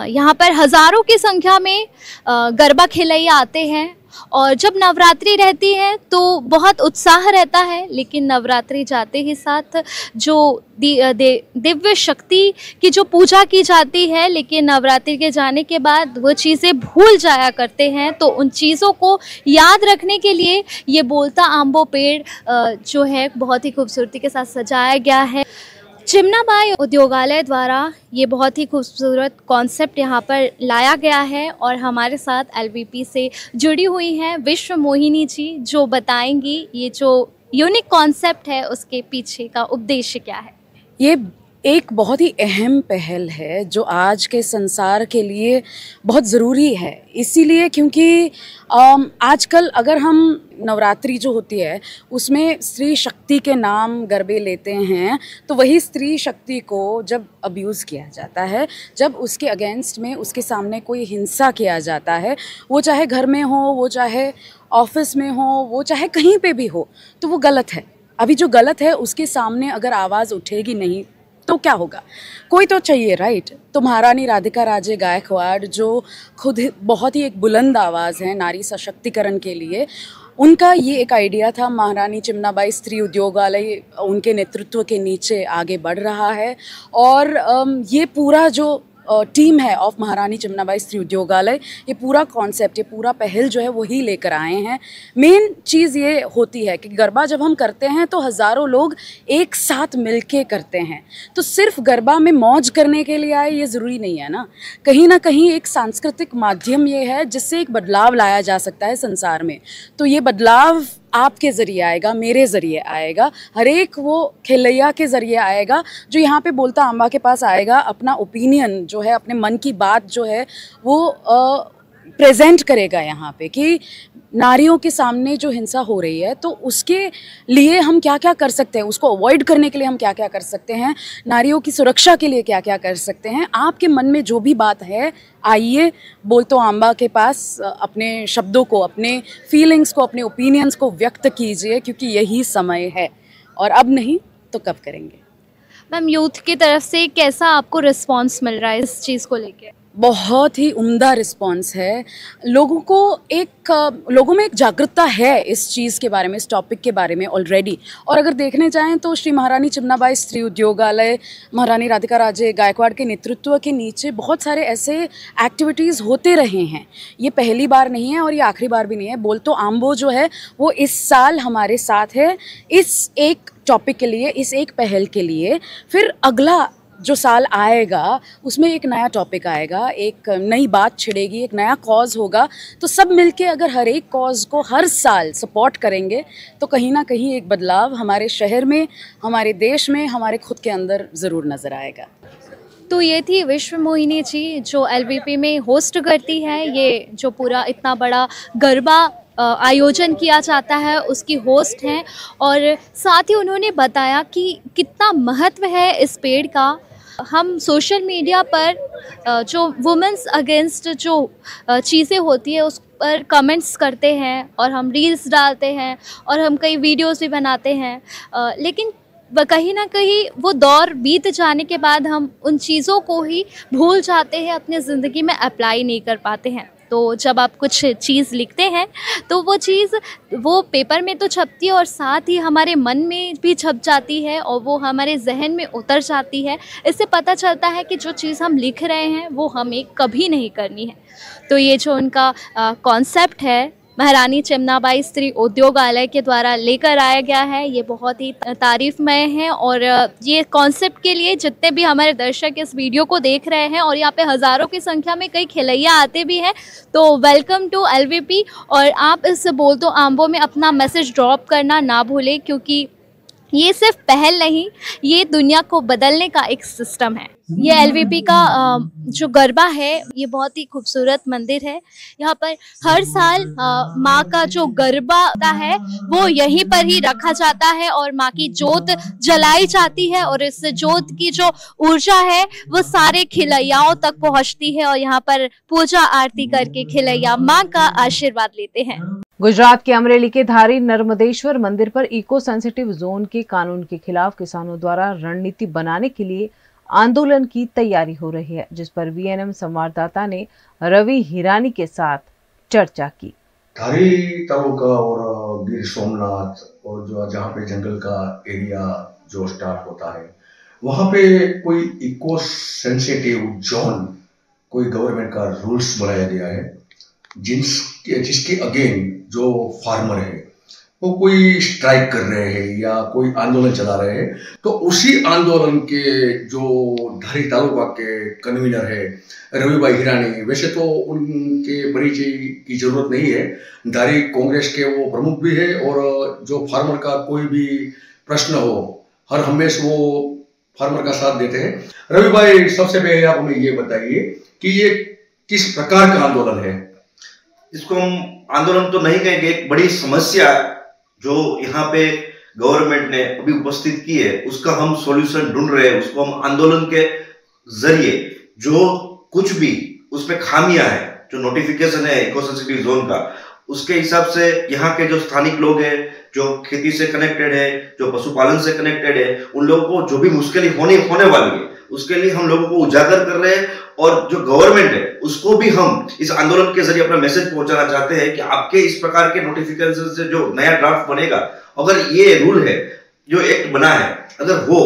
यहाँ पर हज़ारों की संख्या में गरबा खिलैया आते हैं और जब नवरात्रि रहती है तो बहुत उत्साह रहता है, लेकिन नवरात्रि जाते ही साथ जो दिव्य शक्ति की जो पूजा की जाती है, लेकिन नवरात्रि के जाने के बाद वो चीज़ें भूल जाया करते हैं। तो उन चीज़ों को याद रखने के लिए ये बोलता आम्बो पेड़ जो है बहुत ही खूबसूरती के साथ सजाया गया है। चिमनाबाई उद्योगालय द्वारा ये बहुत ही खूबसूरत कॉन्सेप्ट यहाँ पर लाया गया है और हमारे साथ LVP से जुड़ी हुई हैं विश्व मोहिनी जी, जो बताएंगी ये जो यूनिक कॉन्सेप्ट है उसके पीछे का उद्देश्य क्या है। ये एक बहुत ही अहम पहल है जो आज के संसार के लिए बहुत ज़रूरी है, इसीलिए क्योंकि आजकल अगर हम नवरात्रि जो होती है उसमें स्त्री शक्ति के नाम गरबे लेते हैं, तो वही स्त्री शक्ति को जब अब्यूज़ किया जाता है, जब उसके अगेंस्ट में उसके सामने कोई हिंसा किया जाता है, वो चाहे घर में हो, वो चाहे ऑफिस में हो, वो चाहे कहीं पे भी हो, तो वो गलत है। अभी जो गलत है उसके सामने अगर आवाज़ उठेगी नहीं तो क्या होगा? कोई तो चाहिए, राइट? तो महारानी राधिका राजे गायकवाड़ जो खुद बहुत ही एक बुलंद आवाज़ है नारी सशक्तिकरण के लिए, उनका ये एक आइडिया था। महारानी चिमनाबाई स्त्री उद्योगालय उनके नेतृत्व के नीचे आगे बढ़ रहा है और ये पूरा जो टीम है ऑफ महारानी चिमनाबाई स्त्री उद्योगालय, ये पूरा कॉन्सेप्ट, ये पूरा पहल जो है वही लेकर आए हैं। मेन चीज़ ये होती है कि गरबा जब हम करते हैं तो हज़ारों लोग एक साथ मिलके करते हैं, तो सिर्फ गरबा में मौज करने के लिए आए ये ज़रूरी नहीं है ना कहीं एक सांस्कृतिक माध्यम ये है जिससे एक बदलाव लाया जा सकता है संसार में। तो ये बदलाव आपके ज़रिए आएगा, मेरे ज़रिए आएगा, हर एक वो खिलैया के ज़रिए आएगा जो यहाँ पे बोलता अम्बा के पास आएगा, अपना ओपिनियन जो है, अपने मन की बात जो है वो प्रेजेंट करेगा यहाँ पे कि नारियों के सामने जो हिंसा हो रही है तो उसके लिए हम क्या क्या कर सकते हैं, उसको अवॉइड करने के लिए हम क्या क्या कर सकते हैं, नारियों की सुरक्षा के लिए क्या क्या कर सकते हैं। आपके मन में जो भी बात है आइए बोलतो अम्बा के पास अपने शब्दों को, अपने फीलिंग्स को, अपने ओपिनियंस को व्यक्त कीजिए, क्योंकि यही समय है और अब नहीं तो कब करेंगे। मैम, यूथ की तरफ से कैसा आपको रिस्पॉन्स मिल रहा है इस चीज़ को लेकर? बहुत ही उम्दा रिस्पांस है। लोगों में एक जागरूकता है इस चीज़ के बारे में, इस टॉपिक के बारे में ऑलरेडी। और अगर देखने जाएं तो श्री महारानी चिमनाबाई स्त्री उद्योगालय, महारानी राधिका राजे गायकवाड़ के नेतृत्व के नीचे बहुत सारे ऐसे एक्टिविटीज़ होते रहे हैं। ये पहली बार नहीं है और ये आखिरी बार भी नहीं है। बोल तो आम्बो जो है वो इस साल हमारे साथ है, इस एक टॉपिक के लिए, इस एक पहल के लिए। फिर अगला जो साल आएगा उसमें एक नया टॉपिक आएगा, एक नई बात छिड़ेगी, एक नया कॉज होगा। तो सब मिलके अगर हर एक कॉज को हर साल सपोर्ट करेंगे तो कहीं ना कहीं एक बदलाव हमारे शहर में, हमारे देश में, हमारे खुद के अंदर ज़रूर नज़र आएगा। तो ये थी विश्व मोहिनी जी जो LVP में होस्ट करती है। ये जो पूरा इतना बड़ा गरबा आयोजन किया जाता है उसकी होस्ट हैं, और साथ ही उन्होंने बताया कि कितना महत्व है इस पेड़ का। हम सोशल मीडिया पर जो वुमेंस अगेंस्ट जो चीज़ें होती है उस पर कमेंट्स करते हैं, और हम रील्स डालते हैं, और हम कई वीडियोस भी बनाते हैं, लेकिन कहीं ना कहीं वो दौर बीत जाने के बाद हम उन चीज़ों को ही भूल जाते हैं, अपनी ज़िंदगी में अप्लाई नहीं कर पाते हैं। तो जब आप कुछ चीज़ लिखते हैं तो वो चीज़ वो पेपर में तो छपती है और साथ ही हमारे मन में भी छप जाती है और वो हमारे जहन में उतर जाती है। इससे पता चलता है कि जो चीज़ हम लिख रहे हैं वो हमें कभी नहीं करनी है। तो ये जो उनका कॉन्सेप्ट है महारानी चिमनाबाई स्त्री उद्योगालय के द्वारा लेकर आया गया है, ये बहुत ही तारीफमय है। और ये कॉन्सेप्ट के लिए जितने भी हमारे दर्शक इस वीडियो को देख रहे हैं, और यहाँ पे हज़ारों की संख्या में कई खिलैया आते भी हैं, तो वेलकम टू LVP। और आप इस बोल तो आम्बो में अपना मैसेज ड्रॉप करना ना भूलें, क्योंकि ये सिर्फ पहल नहीं, ये दुनिया को बदलने का एक सिस्टम है। ये LVP का जो गरबा है ये बहुत ही खूबसूरत मंदिर है। यहाँ पर हर साल माँ का जो गरबा होता है वो यहीं पर ही रखा जाता है और माँ की जोत जलाई जाती है, और इस जोत की जो ऊर्जा है वो सारे खिलैयाओं तक पहुँचती है, और यहाँ पर पूजा आरती करके खिलैया माँ का आशीर्वाद लेते हैं। गुजरात के अमरेली के धारी नर्मदेश्वर मंदिर पर इको सेंसिटिव जोन के कानून के खिलाफ किसानों द्वारा रणनीति बनाने के लिए आंदोलन की तैयारी हो रही है, जिस पर VNM संवाददाता ने रवि हिरानी के साथ चर्चा की। धारी तालुका और गिर सोमनाथ और जो जहाँ पे जंगल का एरिया जो स्टार्ट होता है वहाँ पे कोई इको सेंसिटिव जोन, कोई गवर्नमेंट का रूल्स बनाया गया है जिसके अगेन जो फार्मर है वो कोई स्ट्राइक कर रहे हैं या कोई आंदोलन चला रहे हैं, तो उसी आंदोलन के जो धारी तालुका के कन्वीनर है रवि भाई हिरानी, वैसे तो उनके परिचय की जरूरत नहीं है, धारी कांग्रेस के वो प्रमुख भी है, और जो फार्मर का कोई भी प्रश्न हो हर हमेशा वो फार्मर का साथ देते हैं। रवि भाई, सबसे पहले आप हमें ये बताइए कि ये किस प्रकार का आंदोलन है? इसको हम आंदोलन तो नहीं कहेंगे, एक बड़ी समस्या जो यहाँ पे गवर्नमेंट ने अभी उपस्थित की है उसका हम सॉल्यूशन ढूंढ रहे हैं। उसको हम आंदोलन के जरिए जो कुछ भी उसमें खामियां है, जो नोटिफिकेशन है इको सेंसिटिव जोन का, उसके हिसाब से यहाँ के जो स्थानिक लोग हैं, जो खेती से कनेक्टेड है, जो पशुपालन से कनेक्टेड है, उन लोगों को जो भी मुश्किलें होने वाली है उसके लिए हम लोगों को उजागर कर रहे हैं। और जो गवर्नमेंट है उसको भी हम इस आंदोलन के जरिए अपना मैसेज पहुंचाना चाहते हैं कि आपके इस प्रकार के नोटिफिकेशन से जो नया ड्राफ्ट बनेगा, अगर ये रूल है जो एक्ट बना है, अगर वो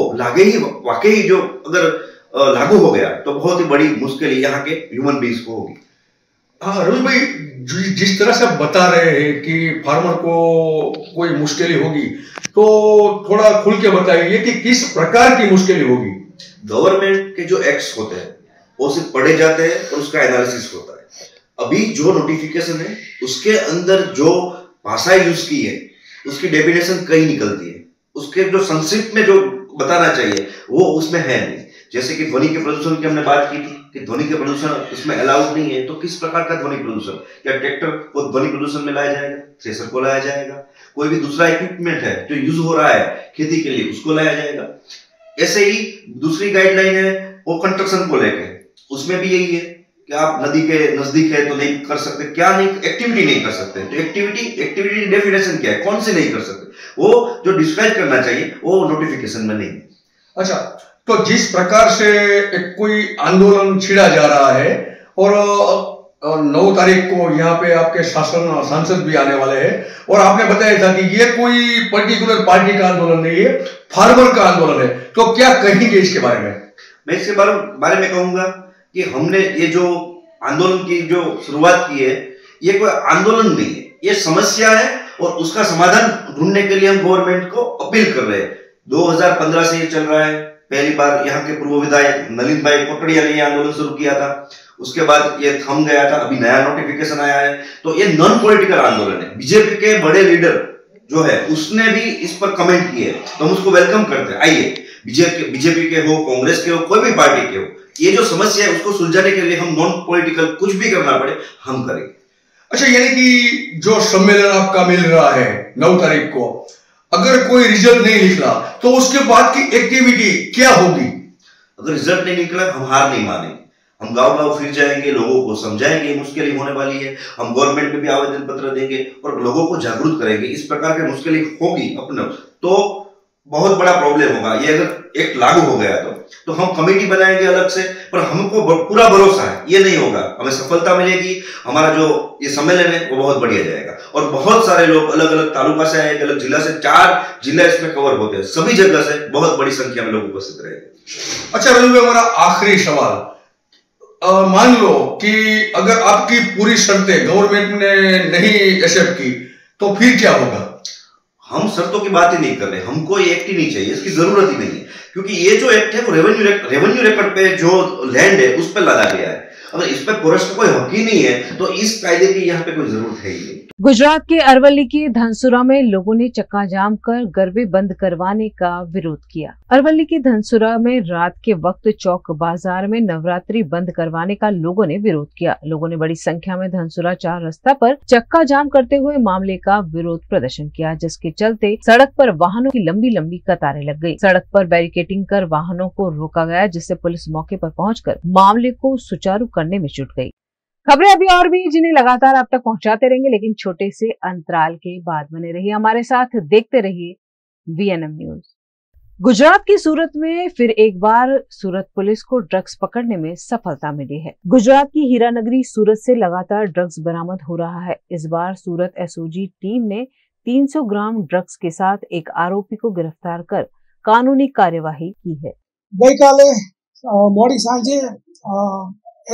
वाकई जो अगर लागू हो गया तो बहुत ही बड़ी मुश्किल यहाँ के ह्यूमन बींग्स को होगी। हाँ रवि भाई, जिस तरह से आप बता रहे हैं कि फार्मर को कोई मुश्किलें होगी, तो थोड़ा खुल के बताइए कि किस प्रकार की मुश्किलें होगी। गवर्नमेंट के जो एक्ट्स होते हैं वो सिर्फ पढ़े जाते हैं और उसका एनालिसिस होता है। अभी जो नोटिफिकेशन है उसके अंदर जो भाषा यूज की है उसकी डेफिनेशन कहीं निकलती है, उसके जो संक्षिप्त में जो बताना चाहिए वो उसमें है नहीं। जैसे कि ध्वनि के प्रदूषण की हमने बात की थी कि ध्वनि के प्रदूषण इसमें अलाउड नहीं है, तो किस प्रकार का ध्वनि प्रदूषण, क्या ट्रैक्टर को ध्वनि प्रदूषण में लाया जाएगा, थ्रेसर को लाया जाएगा, कोई भी दूसरा इक्विपमेंट है जो यूज हो रहा है खेती के लिए उसको लाया जाएगा। ऐसे ही दूसरी गाइडलाइन है वो कंस्ट्रक्शन को लेकर, उसमें भी यही है कि आप नदी के नजदीक है तो नहीं कर सकते, क्या नहीं एक्टिविटी नहीं कर सकते, तो एक्टिविटी डेफिनेशन क्या है, कौन से नहीं कर सकते, वो जो डिस्क्राइब करना चाहिए वो नोटिफिकेशन में नहीं है। अच्छा, तो जिस प्रकार से कोई आंदोलन छिड़ा जा रहा है, और 9 तारीख को यहाँ पे आपके सांसद भी आने वाले हैं और आपने बताया था कि ये कोई पर्टिकुलर पार्टी का आंदोलन नहीं है, फार्मर का आंदोलन है, तो क्या कहेंगे इसके बारे में? मैं इसके बारे में कहूंगा कि हमने ये जो आंदोलन की जो शुरुआत की है, ये कोई आंदोलन नहीं है, ये समस्या है और उसका समाधान ढूंढने के लिए हम गवर्नमेंट को अपील कर रहे हैं। 2015 से ये चल रहा है। पहली बार यहाँ के पूर्व विधायक नलिन भाई कोटड़िया ने ये आंदोलन शुरू किया था, उसके बाद ये थम गया था, अभी नया नोटिफिकेशन आया है। तो ये नॉन पॉलिटिकल आंदोलन है। बीजेपी के बड़े लीडर जो है उसने भी इस पर कमेंट किए, तो हम उसको वेलकम करते हैं। आइए, बीजेपी के हो, कांग्रेस के हो, कोई भी पार्टी के हो, ये जो समस्या है उसको सुलझाने के लिए हम नॉन पॉलिटिकल कुछ भी करना पड़े हम करेंगे। अच्छा, यानी कि जो सम्मेलन आपका मिल रहा है 9 तारीख को, अगर कोई रिजल्ट नहीं निकला तो उसके बाद की एक्टिविटी क्या होगी? अगर रिजल्ट नहीं निकला हम हार नहीं मानेंगे, हम गांव-गांव फिर जाएंगे, लोगों को समझाएंगे मुश्किलें होने वाली है, हम गवर्नमेंट में भी आवेदन पत्र देंगे और लोगों को जागरूक करेंगे। इस प्रकार की मुश्किलें होगी अपने तो बहुत बड़ा प्रॉब्लम होगा। ये अगर एक लागू हो गया तो हम कमेटी बनाएंगे अलग से, पर हमको पूरा भरोसा है ये नहीं होगा, हमें सफलता मिलेगी। हमारा जो ये सम्मेलन है वो बहुत बढ़िया जाएगा और बहुत सारे लोग अलग अलग तालुका से आए, अलग जिला से, 4 जिला इसमें कवर होते हैं, सभी जगह से बहुत बड़ी संख्या में लोग उपस्थित रहेंगे। अच्छा रजू भाई, हमारा आखिरी सवाल, मान लो कि अगर आपकी पूरी शर्तें गवर्नमेंट ने नहीं एक्सेप्ट की तो फिर क्या होगा? हम शर्तों की बात ही नहीं कर रहे, हमको ये एक्ट ही नहीं चाहिए, इसकी जरूरत ही नहीं है, क्योंकि ये जो एक्ट है वो रेवेन्यू रेकॉर्ड पे जो लैंड है उस पर लादा गया है। अगर इस पर फॉरेस्ट का कोई हक ही नहीं है तो इस कायदे की यहाँ पे कोई जरूरत है ही नहीं। गुजरात के अरवली के धनसुरा में लोगों ने चक्का जाम कर गरबे बंद करवाने का विरोध किया। अरवली के धनसुरा में रात के वक्त चौक बाजार में नवरात्रि बंद करवाने का लोगों ने विरोध किया। लोगों ने बड़ी संख्या में धनसुरा 4 रास्ता पर चक्का जाम करते हुए मामले का विरोध प्रदर्शन किया, जिसके चलते सड़क पर वाहनों की लंबी लंबी कतारें लग गयी। सड़क पर बैरिकेडिंग कर वाहनों को रोका गया, जिससे पुलिस मौके पर पहुंचकर मामले को सुचारू करने में जुट गई। खबरें अभी और भी जिन्हें लगातार आप तक पहुंचाते रहेंगे, लेकिन छोटे से अंतराल के बाद बने रहिए हमारे साथ, देखते रहिए VNM न्यूज। गुजरात की सूरत में फिर एक बार सूरत पुलिस को ड्रग्स पकड़ने में सफलता मिली है। गुजरात की हीरानगरी सूरत से लगातार ड्रग्स बरामद हो रहा है। इस बार सूरत SOG टीम ने 300 ग्राम ड्रग्स के साथ एक आरोपी को गिरफ्तार कर कानूनी कार्यवाही की है। गईकाले मोड़ी सांजे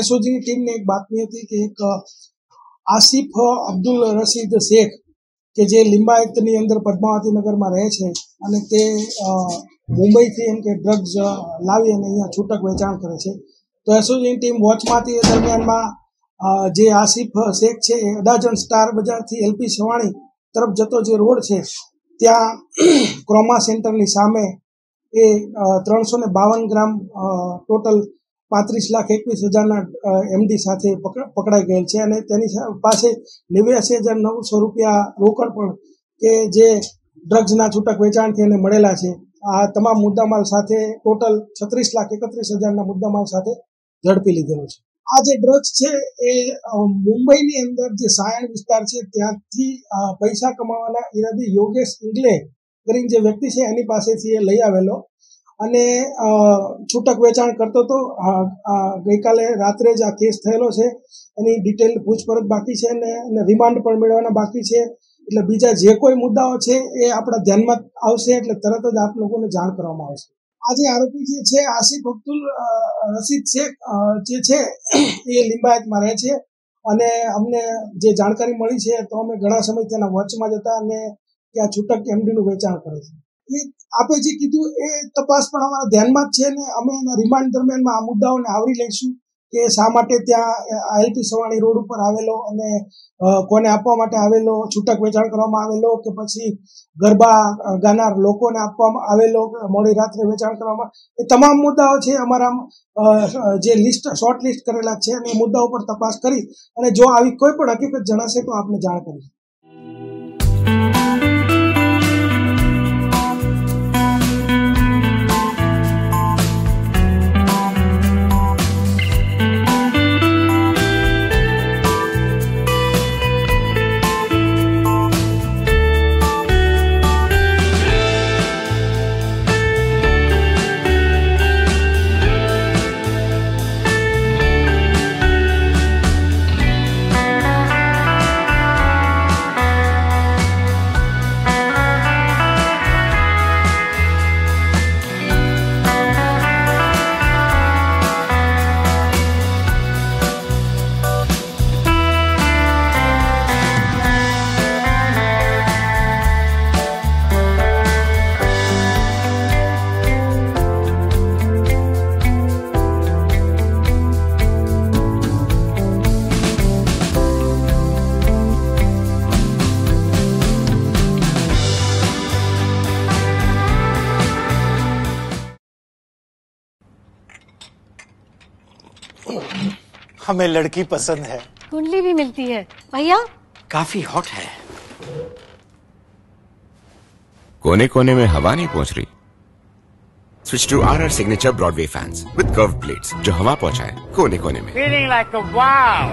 SOG ની ટીમને એક બાતમી હતી કે એક આસિફ અબ્દુલ રશીદ શેખ કે જે લિંબાયતની અંદર પદ્માવતી નગરમાં રહે છે અને તે મુંબઈથી એમ કે ડ્રગ્સ લાવી અને અહીંયા છૂટક વેચાણ કરે છે, તો SOG ની ટીમ વોચમાંથી એ દરમિયાનમાં જે આસિફ શેખ છે એ અડાજણ સ્ટાર બજારથી LP સવાણી તરફ જતો જે રોડ છે ત્યાં ક્રોમા સેન્ટરની સામે એ 352 ગ્રામ ટોટલ 35,21,000 MD સાથે પકડાઈ ગયેલ છે અને તેની પાસે 89,900 રૂપિયા રોકડ પણ કે જે ડ્રગ્સના છૂટક વેચાણથી એને મળેલા છે। આ તમામ મુદ્દામાલ સાથે ટોટલ 36,31,000 મુદ્દામાલ સાથે ઝડપી લીધેલો છે। આ જે ડ્રગ્સ છે એ મુંબઈની અંદર જે સાયણ વિસ્તાર છે ત્યાંથી પૈસા કમાવાના ઈરાદે યોગેશ ઇંગલે કરીને જે વ્યક્તિ છે એની પાસેથી એ લઈ આવેલો અને છૂટક વેચાણ કરતો તો ગઈકાલે રાત્રે જ આ કેસ થયેલો છે। એની ડિટેલ પૂછપરછ બાકી છે અને રિમાન્ડ પણ મેળવવાના બાકી છે। એટલે બીજા જે કોઈ મુદ્દાઓ છે એ આપણા ધ્યાનમાં આવશે એટલે તરત જ આપ લોકોને જાણ કરવામાં આવશે। આ જે આરોપી જે છે આસિફ અબ્દુલ રશીદ શેખ જે છે એ લિંબાયતમાં રહે છે અને અમને જે જાણકારી મળી છે તો અમે ઘણા સમય તેના વોચમાં જ હતા અને ત્યાં છૂટક MD નું વેચાણ કરે છે। આપે જે કીધું એ તપાસ પણ અમારા ધ્યાનમાં જ છે ને અમે એના રિમાન્ડ દરમિયાનમાં આ મુદ્દાઓને આવરી લઈશું કે શા માટે ત્યાં LP સવાણી રોડ ઉપર આવેલો અને કોને આપવા માટે આવેલો, છૂટક વેચાણ કરવામાં આવેલો કે પછી ગરબા ગાનાર લોકોને આપવામાં આવેલો, મોડી રાત્રે વેચાણ કરવામાં, એ તમામ મુદ્દાઓ છે અમારા જે લિસ્ટ શોર્ટ લિસ્ટ કરેલા છે અને એ મુદ્દાઓ પર તપાસ કરી અને જો આવી કોઈ પણ હકીકત જણાશે તો આપને જાણ કરીશું। हमें लड़की पसंद है। कुंडली भी मिलती है भैया, काफी हॉट है। कोने कोने में हवा नहीं पहुंच रही? Switch to RR signature Broadway fans with curve plates जो हवा पहुंचाए कोने कोने में। Feeling like a wow.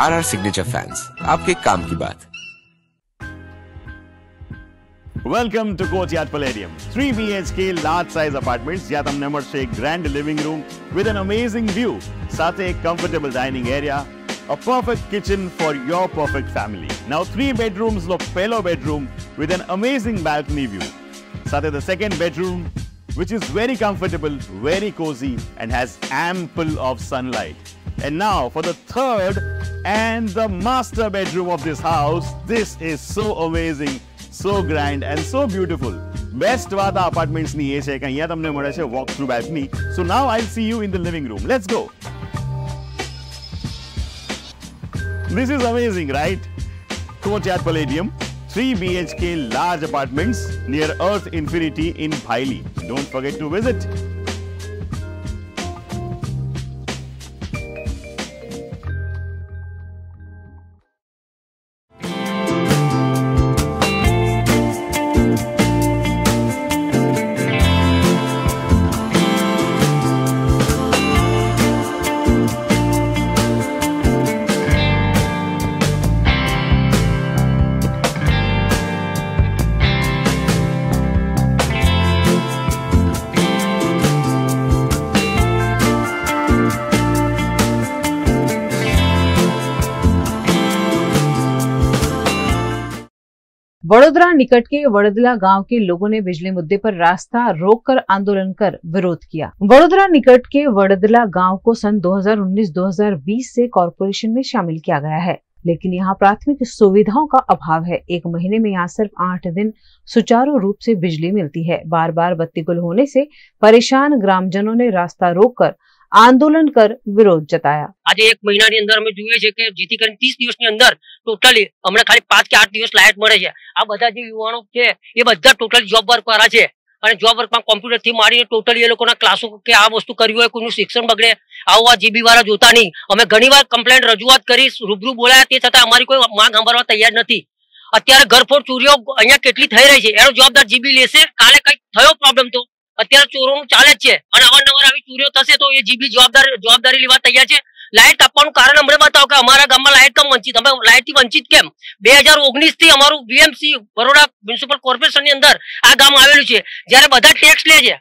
RR signature fans, आपके काम की बात। Welcome to Courtyard Palladium. 3 BHK large size apartments જ્યાં તમને મળશે એક grand living room with an amazing view, સાથે એક comfortable dining area, a perfect kitchen for your perfect family. Now 3 bedrooms નો પહેલો bedroom with an amazing balcony view. સાથે the second bedroom which is very comfortable, very cozy and has ample of sunlight. And now for the third and the master bedroom of this house. This is so amazing, so grand and so beautiful. Best વાત આ apartments ની એ છે કે અહીંયા તમને મળે છે walk through balcony. So now I'll see you in the living room. Let's go. This is amazing, right? Courtyard Palladium, 3 BHK large apartments near Earth Infinity in Bhaili. Don't forget to visit. Vadodara निकट के वडदला गांव के लोगों ने बिजली मुद्दे पर रास्ता रोककर आंदोलन कर विरोध किया। वडोदरा निकट के वडदला गांव को सन 2019-2020 से कॉरपोरेशन में शामिल किया गया है, लेकिन यहाँ प्राथमिक सुविधाओं का अभाव है। एक महीने में यहाँ सिर्फ 8 दिन सुचारू रूप से बिजली मिलती है। बार बार बत्ती गुल होने से परेशान ग्रामजनों ने रास्ता रोककर आंदोलन कर विरोध जताया। आज एक महीना ની અંદર અમે જોઈએ છે કે જેથી કરીને 30 દિવસની અંદર ટોટલી અમને ખાલી 5 કે 8 દિવસ લાઇટ મળે છે। આ બધા જે યુવાનો છે એ બધા ટોટલી જોબ વર્ક વાળા છે અને જોબ વર્કમાં કોમ્પ્યુટર થી માંડીને ટોટલી એ લોકોના ક્લાસો કે આ વસ્તુ કર્યું હોય, કોઈનું શિક્ષણ બગડે આવું આ જીબી વાળા જોતા નહીં। અમે ઘણીવાર કમ્પ્લેન્ટ રજૂઆત કરી, રૂબરૂ બોલાયા, તે છતાં અમારી કોઈ માંગ સાંભળવા તૈયાર નથી। અત્યારે ઘરફોડ ચોરીઓ અહીંયા કેટલી થઈ રહી છે એનો જવાબદાર જીબી લેશે। કાલે કઈ થયો પ્રોબ્લેમ તો અત્યારે ચોરોનું ચાલે જ છે અને અવારનવાર આવી ચોરીઓ થશે તો એ જીબી જવાબદારી લેવા તૈયાર છે। લાઇટ આપવાનું કારણ અમને બતાવો કે અમારા ગામમાં લાઇટ કેમ વંચિત, અમે લાઇટ થી વંચિત કેમ? 2019 થી અમારું બીએમસી બરોડા મ્યુનિસિપલ કોર્પોરેશન ની અંદર આ ગામ આવેલું છે। જ્યારે બધા ટેક્સ લે છે,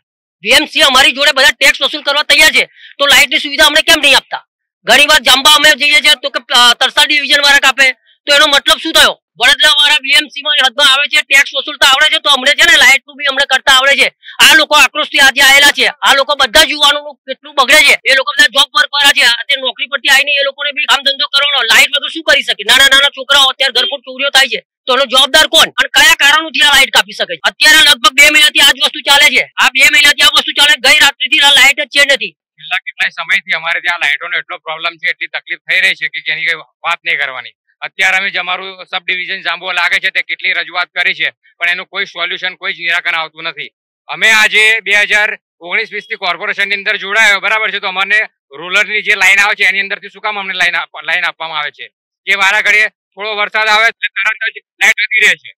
બીએમસી અમારી જોડે બધા ટેક્સ વસૂલ કરવા તૈયાર છે, તો લાઇટ ની સુવિધા અમને કેમ નહીં આપતા? ઘણીવાર જાંબા અમે જઈએ છીએ તો કે તરસાલ ડિવિઝન વાળા કાપે, તો એનો મતલબ શું થયો? વડોદરા વાળા બીએમસી માં હદમાં આવે છે, ટેક્સ વસૂલતા આવડે છે, તો અમને છે ને લાઇટ નું બી અમને કરતા આવડે છે। આ લોકો આક્રોશથી આજે આવેલા છે। આ લોકો બધા જ યુવાનોનું કેટલું બગડે છે। એ લોકો બધા જોબ વર્ક વાળા છે, અત્યારે નોકરી પરથી આવીને એ લોકોને બી કામ ધંધો કરવાનો, લાઇટ વગર શું કરી શકે? નાના નાના છોકરાઓ અત્યારે ઘરફોડ ચોરીઓ થાય છે, તો એનો જવાબદાર કોણ અને કયા કારણોથી આ લાઇટ કાપી શકે છે? અત્યારે લગભગ 2 મહિનાથી આ જ વસ્તુ ચાલે છે। આ 2 મહિનાથી આ વસ્તુ ચાલે, ગઈ રાત્રિથી આ લાઇટ જ છે નથી। છેલ્લા કેટલાય સમયથી અમારે ત્યાં લાઇટોનો એટલો પ્રોબ્લેમ છે, એટલી તકલીફ થઈ રહી છે કે જેની કઈ વાત નહીં કરવાની। અત્યારે અમે જે અમારું સબ ડિવિઝન જાંબો લાગે છે તે કેટલી રજૂઆત કરી છે, પણ એનું કોઈ સોલ્યુશન, કોઈ જ નિરાકરણ આવતું નથી। અમે આજે 2019-20 થી કોર્પોરેશનની અંદર જોડાયો, બરાબર છે, તો અમને રૂરલની જે લાઈન આવે છે એની અંદરથી શું કામ અમને લાઈન આપવામાં આવે છે કે વારા ઘડીએ થોડો વરસાદ આવે તરત જ લાઇટ જતી રહે છે।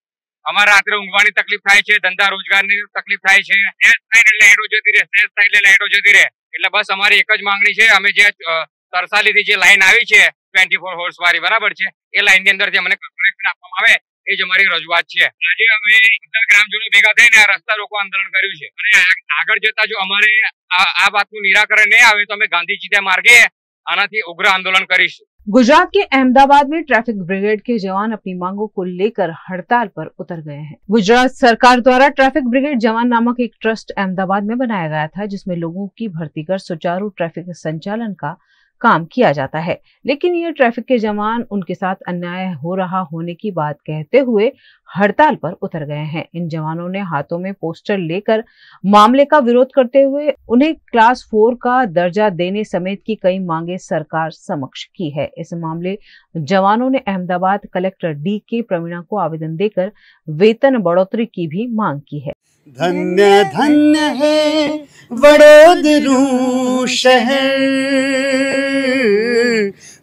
અમારે રાત્રે ઊંઘવાની તકલીફ થાય છે, ધંધા રોજગારની તકલીફ થાય છે, લાઇટો જતી રહે, લાઇટો જતી રહે। એટલે બસ અમારી એક જ માંગણી છે, અમે જે તરસાલીથી જે લાઈન આવી છે 24 હોર્સ વાળી, બરાબર છે, એ લાઈન ની અંદરથી અમને કનેક્શન આપવામાં આવે, એ જ અમારી રજૂઆત છે। આજે અમે બધા ગ્રામજનો ભેગા થઈને આ રસ્તા રોકો આંદોલન કર્યું છે અને આગળ જતા જો અમારે આ વાતનું નિરાકરણ નહીં આવે તો અમે ગાંધીજી માર્ગે આનાથી ઉગ્ર આંદોलन કરીશું। गुजरात के अहमदाबाद में ट्रैफिक ब्रिगेड के जवान अपनी मांगों को लेकर हड़ताल पर उतर गए हैं। गुजरात सरकार द्वारा ट्रैफिक ब्रिगेड जवान नामक एक ट्रस्ट अहमदाबाद में बनाया गया था, जिसमें लोगों की भर्ती कर सुचारू ट्रैफिक संचालन का काम किया जाता है, लेकिन ये ट्रैफिक के जवान उनके साथ अन्याय हो रहा होने की बात कहते हुए हड़ताल पर उतर गए हैं। इन जवानों ने हाथों में पोस्टर लेकर मामले का विरोध करते हुए उन्हें क्लास 4 का दर्जा देने समेत की कई मांगे सरकार समक्ष की है। इस मामले जवानों ने अहमदाबाद कलेक्टर DK प्रवीणा को आवेदन देकर वेतन बढ़ोतरी की भी मांग की है। धन्य धन्य है वडोदरू शहर,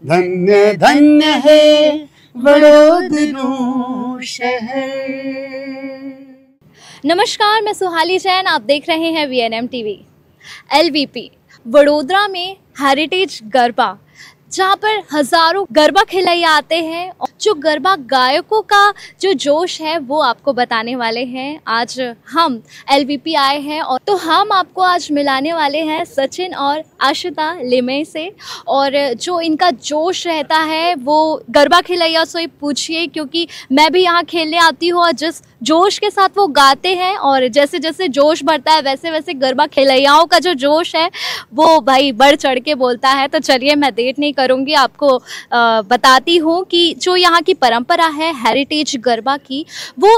धन्य धन्य है वडोदरू शहर। नमस्कार, मैं सुहाली जैन, आप देख रहे हैं VNM TV। LVP वडोदरा में हेरिटेज गरबा, जहाँ पर हजारों गरबा खिलैया आते हैं और जो गरबा गायकों का जो जोश है वो आपको बताने वाले हैं। आज हम LVP आए हैं और तो हम आपको आज मिलाने वाले हैं सचिन और आशिता लिमय से, और जो इनका जोश रहता है वो गरबा खिलैया से पूछिए, क्योंकि मैं भी यहाँ खेलने आती हूँ और जिस जोश के साथ वो गाते हैं और जैसे जैसे जोश बढ़ता है वैसे वैसे गरबा खिलैयाओं का जो जोश है वो भाई बढ़ चढ़ के बोलता है। तो चलिए मैं देर नहीं करूँगी, आपको बताती हूँ कि जो यहाँ की परंपरा है हेरिटेज गरबा की, वो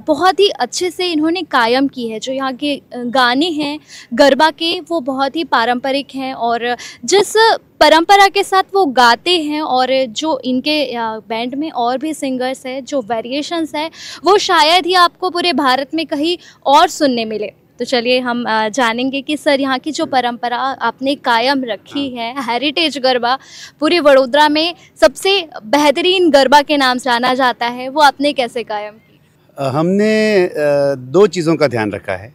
बहुत ही अच्छे से इन्होंने कायम की है। जो यहाँ के गाने हैं गरबा के वो बहुत ही पारंपरिक हैं और जिस परंपरा के साथ वो गाते हैं, और जो इनके बैंड में और भी सिंगर्स हैं, जो वेरिएशंस है वो शायद ही आपको पूरे भारत में कहीं और सुनने मिले। तो चलिए हम जानेंगे कि सर यहाँ की जो परंपरा आपने कायम रखी है, हेरिटेज गरबा पूरे वडोदरा में सबसे बेहतरीन गरबा के नाम से जाना जाता है, वो आपने कैसे कायम की? हमने दो चीज़ों का ध्यान रखा है,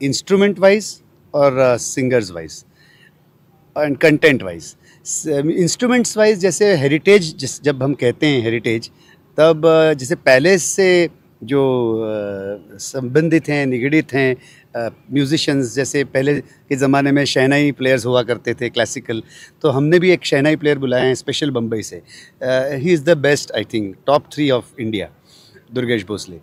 इंस्ट्रूमेंट वाइज और singers wise and content wise. Instruments wise जैसे हेरिटेज, जब हम कहते हैं हेरिटेज, तब जैसे पहले से जो संबंधित हैं, निगड़ित हैं म्यूजिशियंस, जैसे पहले के ज़माने में शहनाई प्लेयर्स हुआ करते थे क्लासिकल, तो हमने भी एक शहनाई प्लेयर बुलाए हैं स्पेशल बम्बई से। He is the best, I think top 3 of India, Durgesh Bhosle.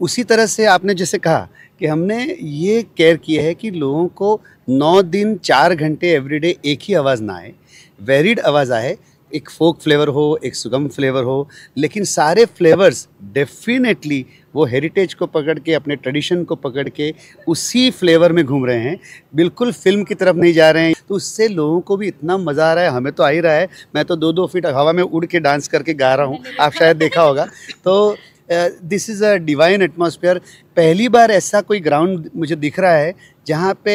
उसी तरह से आपने जैसे कहा कि हमने ये केयर किया है कि लोगों को 9 दिन 4 घंटे एवरीडे एक ही आवाज़ ना आए, वेरिड आवाज़ आए, एक फोक फ्लेवर हो, एक सुगम फ्लेवर हो, लेकिन सारे फ्लेवर्स डेफिनेटली वो हेरिटेज को पकड़ के, अपने ट्रेडिशन को पकड़ के उसी फ्लेवर में घूम रहे हैं, बिल्कुल फिल्म की तरफ नहीं जा रहे हैं। तो उससे लोगों को भी इतना मज़ा आ रहा है, हमें तो आ ही रहा है। मैं तो 2-2 फीट हवा में उड़ के डांस करके गा रहा हूँ, आप शायद देखा होगा। तो this is a divine atmosphere. पहली बार ऐसा कोई ग्राउंड मुझे दिख रहा है जहाँ पे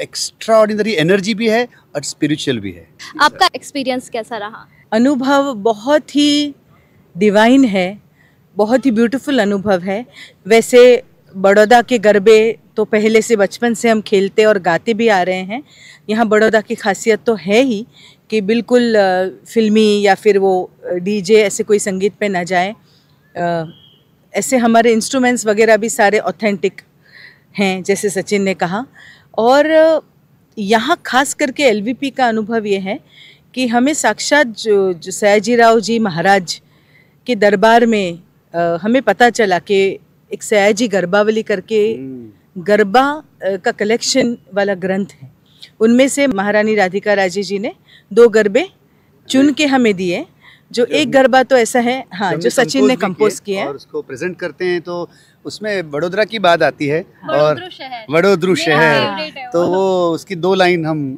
एक्स्ट्रा ऑर्डिनरी एनर्जी भी है और स्पिरिचुअल भी है। आपका एक्सपीरियंस कैसा रहा? अनुभव बहुत ही डिवाइन है, बहुत ही ब्यूटीफुल अनुभव है। वैसे बड़ौदा के गरबे तो पहले से बचपन से हम खेलते और गाते भी आ रहे हैं। यहाँ बड़ौदा की खासियत तो है ही कि बिल्कुल फिल्मी या फिर वो डीजे ऐसे कोई संगीत पे ना जाए। ऐसे हमारे इंस्ट्रूमेंट्स वगैरह भी सारे ऑथेंटिक हैं, जैसे सचिन ने कहा। और यहाँ खास करके LVP का अनुभव ये है कि हमें साक्षात जो सयाजीराव जी महाराज के दरबार में हमें पता चला कि एक सयाजी गरबावली करके गरबा का कलेक्शन वाला ग्रंथ है। उनमें से महारानी राधिका राजे जी ने 2 गरबे चुन के हमें दिए। जो एक गरबा तो ऐसा है, हाँ, जो सचिन ने कंपोज किया है और उसको प्रेजेंट करते हैं, तो उसमें वडोदरा की बात आती है और वडोदरू शहर, तो वो उसकी 2 लाइन हम,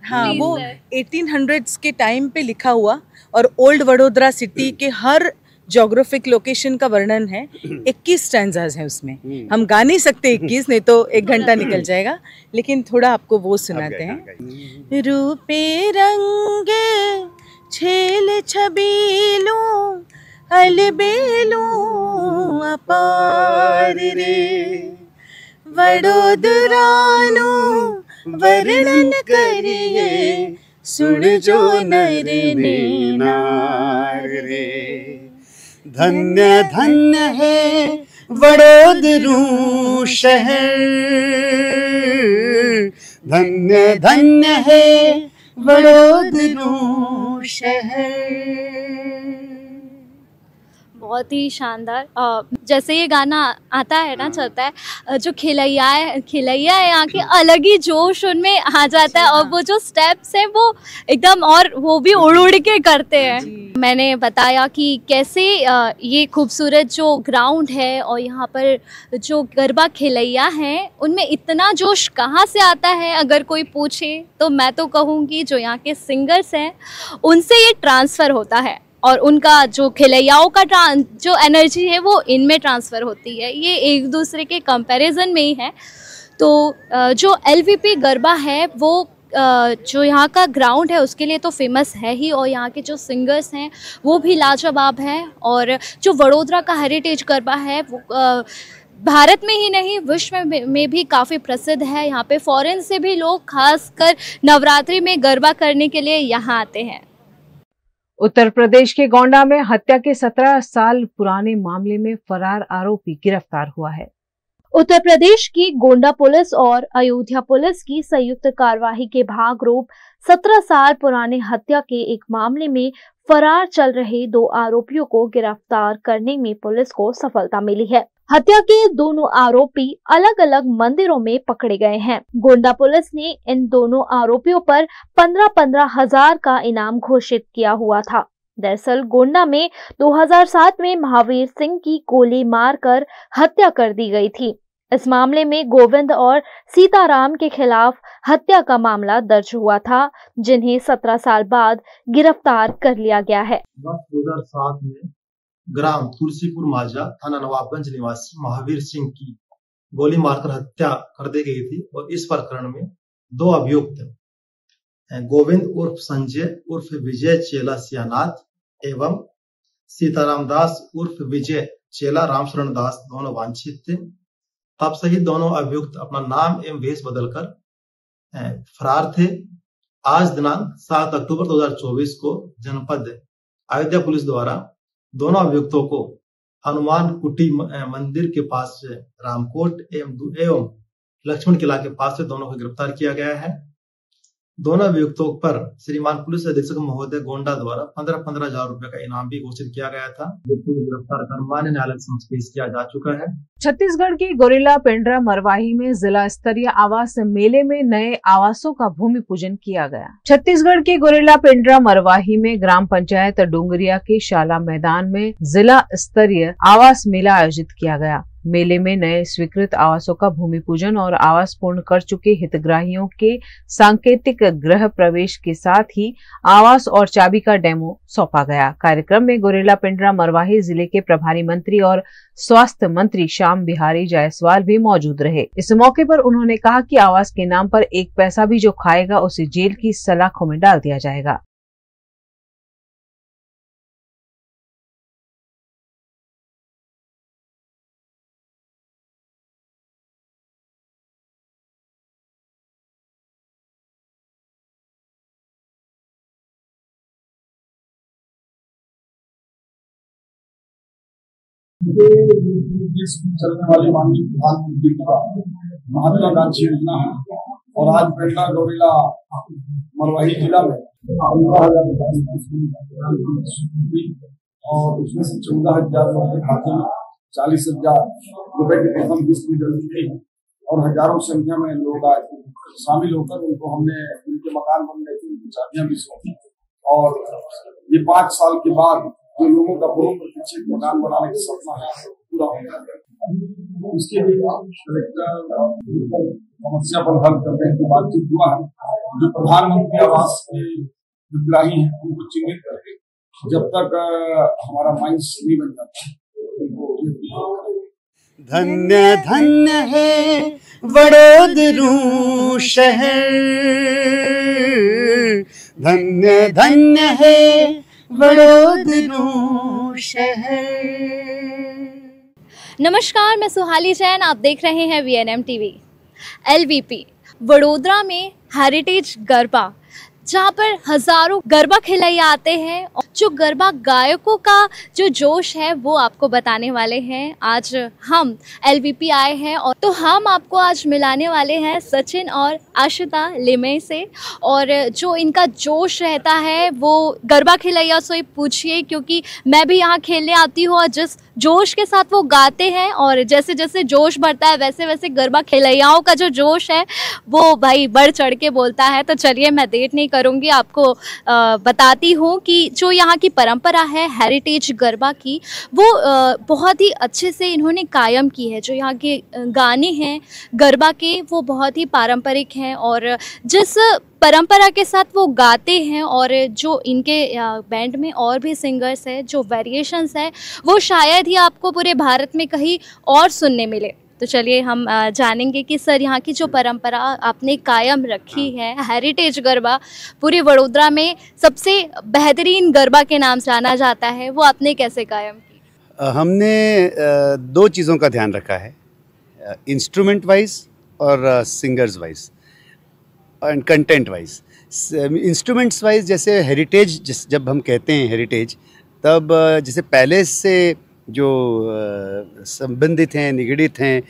हाँ, वो 1800s के टाइम पे लिखा हुआ और ओल्ड वडोदरा सिटी के हर जोग्राफिक लोकेशन का वर्णन है। 21 स्टैंजाज हैं उसमें। हम गा नहीं सकते 21, नहीं तो 1 घंटा निकल जाएगा, लेकिन थोड़ा आपको वो सुनाते हैं। रूपे रंग छेल छबीलू अलबेलू अपार रे, वडोदरानो वर्णन करिए सुन जो नर ने नार रे। धन्य धन्य है वडोदरू शहर, धन्य धन्य है वडोदरू शहर। बहुत ही शानदार। जैसे ये गाना आता है ना, चलता है, जो खिलैया है यहाँ के अलग ही जोश उनमें आ जाता है, और वो जो स्टेप्स हैं वो एकदम, और वो भी उड़ उड़ के करते हैं। मैंने बताया कि कैसे ये खूबसूरत जो ग्राउंड है और यहाँ पर जो गरबा खिलैया हैं उनमें इतना जोश कहाँ से आता है। अगर कोई पूछे तो मैं तो कहूँगी जो यहाँ के सिंगर्स हैं उनसे ये ट्रांसफ़र होता है। और उनका जो खिलैयाओं का जो एनर्जी है वो इनमें ट्रांसफ़र होती है, ये एक दूसरे के कंपैरिजन में ही है। तो जो LVP गरबा है वो जो यहाँ का ग्राउंड है उसके लिए तो फेमस है ही, और यहाँ के जो सिंगर्स हैं वो भी लाजवाब हैं। और जो वडोदरा का हेरिटेज गरबा है वो भारत में ही नहीं विश्व में भी काफ़ी प्रसिद्ध है। यहाँ पे फॉरेन से भी लोग खासकर नवरात्रि में गरबा करने के लिए यहाँ आते हैं। उत्तर प्रदेश के गोंडा में हत्या के 17 साल पुराने मामले में फरार आरोपी गिरफ्तार हुआ है। उत्तर प्रदेश की गोंडा पुलिस और अयोध्या पुलिस की संयुक्त कार्यवाही के भागरूप 17 साल पुराने हत्या के एक मामले में फरार चल रहे 2 आरोपियों को गिरफ्तार करने में पुलिस को सफलता मिली है। हत्या के दोनों आरोपी अलग अलग मंदिरों में पकड़े गए हैं। गोंडा पुलिस ने इन दोनों आरोपियों पर 15-15 हजार का इनाम घोषित किया हुआ था। दरअसल गोंडा में 2007 में महावीर सिंह की गोली मारकर हत्या कर दी गई थी। इस मामले में गोविंद और सीताराम के खिलाफ हत्या का मामला दर्ज हुआ था, जिन्हें 17 साल बाद गिरफ्तार कर लिया गया है। 2007 में ग्राम तुलसीपुर माजा थाना नवाबगंज निवासी महावीर सिंह की गोली मारकर हत्या कर दी गई थी और इस प्रकरण में 2 अभियुक्त गोविंद उर्फ संजय उर्फ विजय चेला सियानाथ एवं सीताराम दास उर्फ विजय चेला रामशरण दास दोनों वांछित थे। तब से ही दोनों अभियुक्त अपना नाम एवं वेश बदलकर फरार थे। आज दिनांक 7 अक्टूबर 2024 को जनपद अयोध्या पुलिस द्वारा दोनों अभियुक्तों को हनुमान कुटी मंदिर के पास से रामकोट एवं लक्ष्मण किला के पास से दोनों को गिरफ्तार किया गया है। दोनों अभियुक्तों पर श्रीमान पुलिस अधीक्षक महोदय गोंडा द्वारा 15-15 हजार रुपए का इनाम भी घोषित किया गया था, जिसको गिरफ्तार कर मान्य न्यायालय समक्ष पेश किया जा चुका है। छत्तीसगढ़ की गोरिल्ला पेंड्रा मरवाही में जिला स्तरीय आवास मेले में नए आवासों का भूमि पूजन किया गया। छत्तीसगढ़ के गोरिल्ला पेंड्रा मरवाही में ग्राम पंचायत डोंगरिया के शाला मैदान में जिला स्तरीय आवास मेला आयोजित किया गया। मेले में नए स्वीकृत आवासों का भूमि पूजन और आवास पूर्ण कर चुके हितग्राहियों के सांकेतिक गृह प्रवेश के साथ ही आवास और चाबी का डेमो सौंपा गया। कार्यक्रम में गोरिल्ला पेंड्रा मरवाही जिले के प्रभारी मंत्री और स्वास्थ्य मंत्री श्याम बिहारी जायसवाल भी मौजूद रहे। इस मौके पर उन्होंने कहा कि आवास के नाम पर 1 पैसा भी जो खाएगा उसे जेल की सलाखों में डाल दिया जाएगा। चलने वाली माननीय प्रधानमंत्री का महत्वाकांक्षी योजना है और आज पेंड्रा गोरिल्ला मरवाही जिला में 15,000 और उसमें से 14,000 रुपए खाते में 40,000 रुपए की प्रथम किस्त भी जल्दी है और हजारों संख्या में लोग आज शामिल होकर उनको हमने उनके मकान बनने की उनकी चाबियां भी सौंपी और ये 5 साल के बाद जो लोगों का बहु प्रतीक्षित मकान बनाने का सपना है पूरा हो गया। इसके लिए समस्या पर हल करने की बातचीत हुआ है। जो प्रधानमंत्री आवास के हितग्राही हैं उनको चिन्हित करके जब तक हमारा माइंस नहीं बन जाता धन्य धन्य है वडोदरू शहर, धन्य धन्य है वडोदरू शहर। नमस्कार, मैं सुहाली जैन, आप देख रहे हैं VNM TV। LVP वडोदरा में हेरिटेज गरबा, जहाँ पर हजारों गरबा खिलैया आते हैं और जो गरबा गायकों का जो जोश है वो आपको बताने वाले हैं। आज हम LVP आए हैं और तो हम आपको आज मिलाने वाले हैं सचिन और आशिता लिमे से, और जो इनका जोश रहता है वो गरबा खिलैया से पूछिए, क्योंकि मैं भी यहाँ खेलने आती हूँ और जिस जोश के साथ वो गाते हैं और जैसे जैसे जोश बढ़ता है वैसे वैसे गरबा खिलैयाओं का जो जोश है वो भाई बढ़ चढ़ के बोलता है। तो चलिए मैं देर नहीं करूँगी, आपको बताती हूँ कि जो यहाँ की परंपरा है हेरिटेज गरबा की, वो बहुत ही अच्छे से इन्होंने कायम की है। जो यहाँ के गाने हैं गरबा के वो बहुत ही पारंपरिक हैं और जिस परंपरा के साथ वो गाते हैं और जो इनके बैंड में और भी सिंगर्स हैं, जो वेरिएशंस है वो शायद ही आपको पूरे भारत में कहीं और सुनने मिले। तो चलिए हम जानेंगे कि सर यहाँ की जो परंपरा आपने कायम रखी है, हेरिटेज गरबा पूरे वडोदरा में सबसे बेहतरीन गरबा के नाम से जाना जाता है, वो आपने कैसे कायम की? हमने दो चीज़ों का ध्यान रखा है, इंस्ट्रूमेंट वाइज और singers wise and content wise. Instruments wise जैसे हेरिटेज, जब हम कहते हैं हेरिटेज, तब जैसे पहले से जो संबंधित हैं, निगड़ित हैं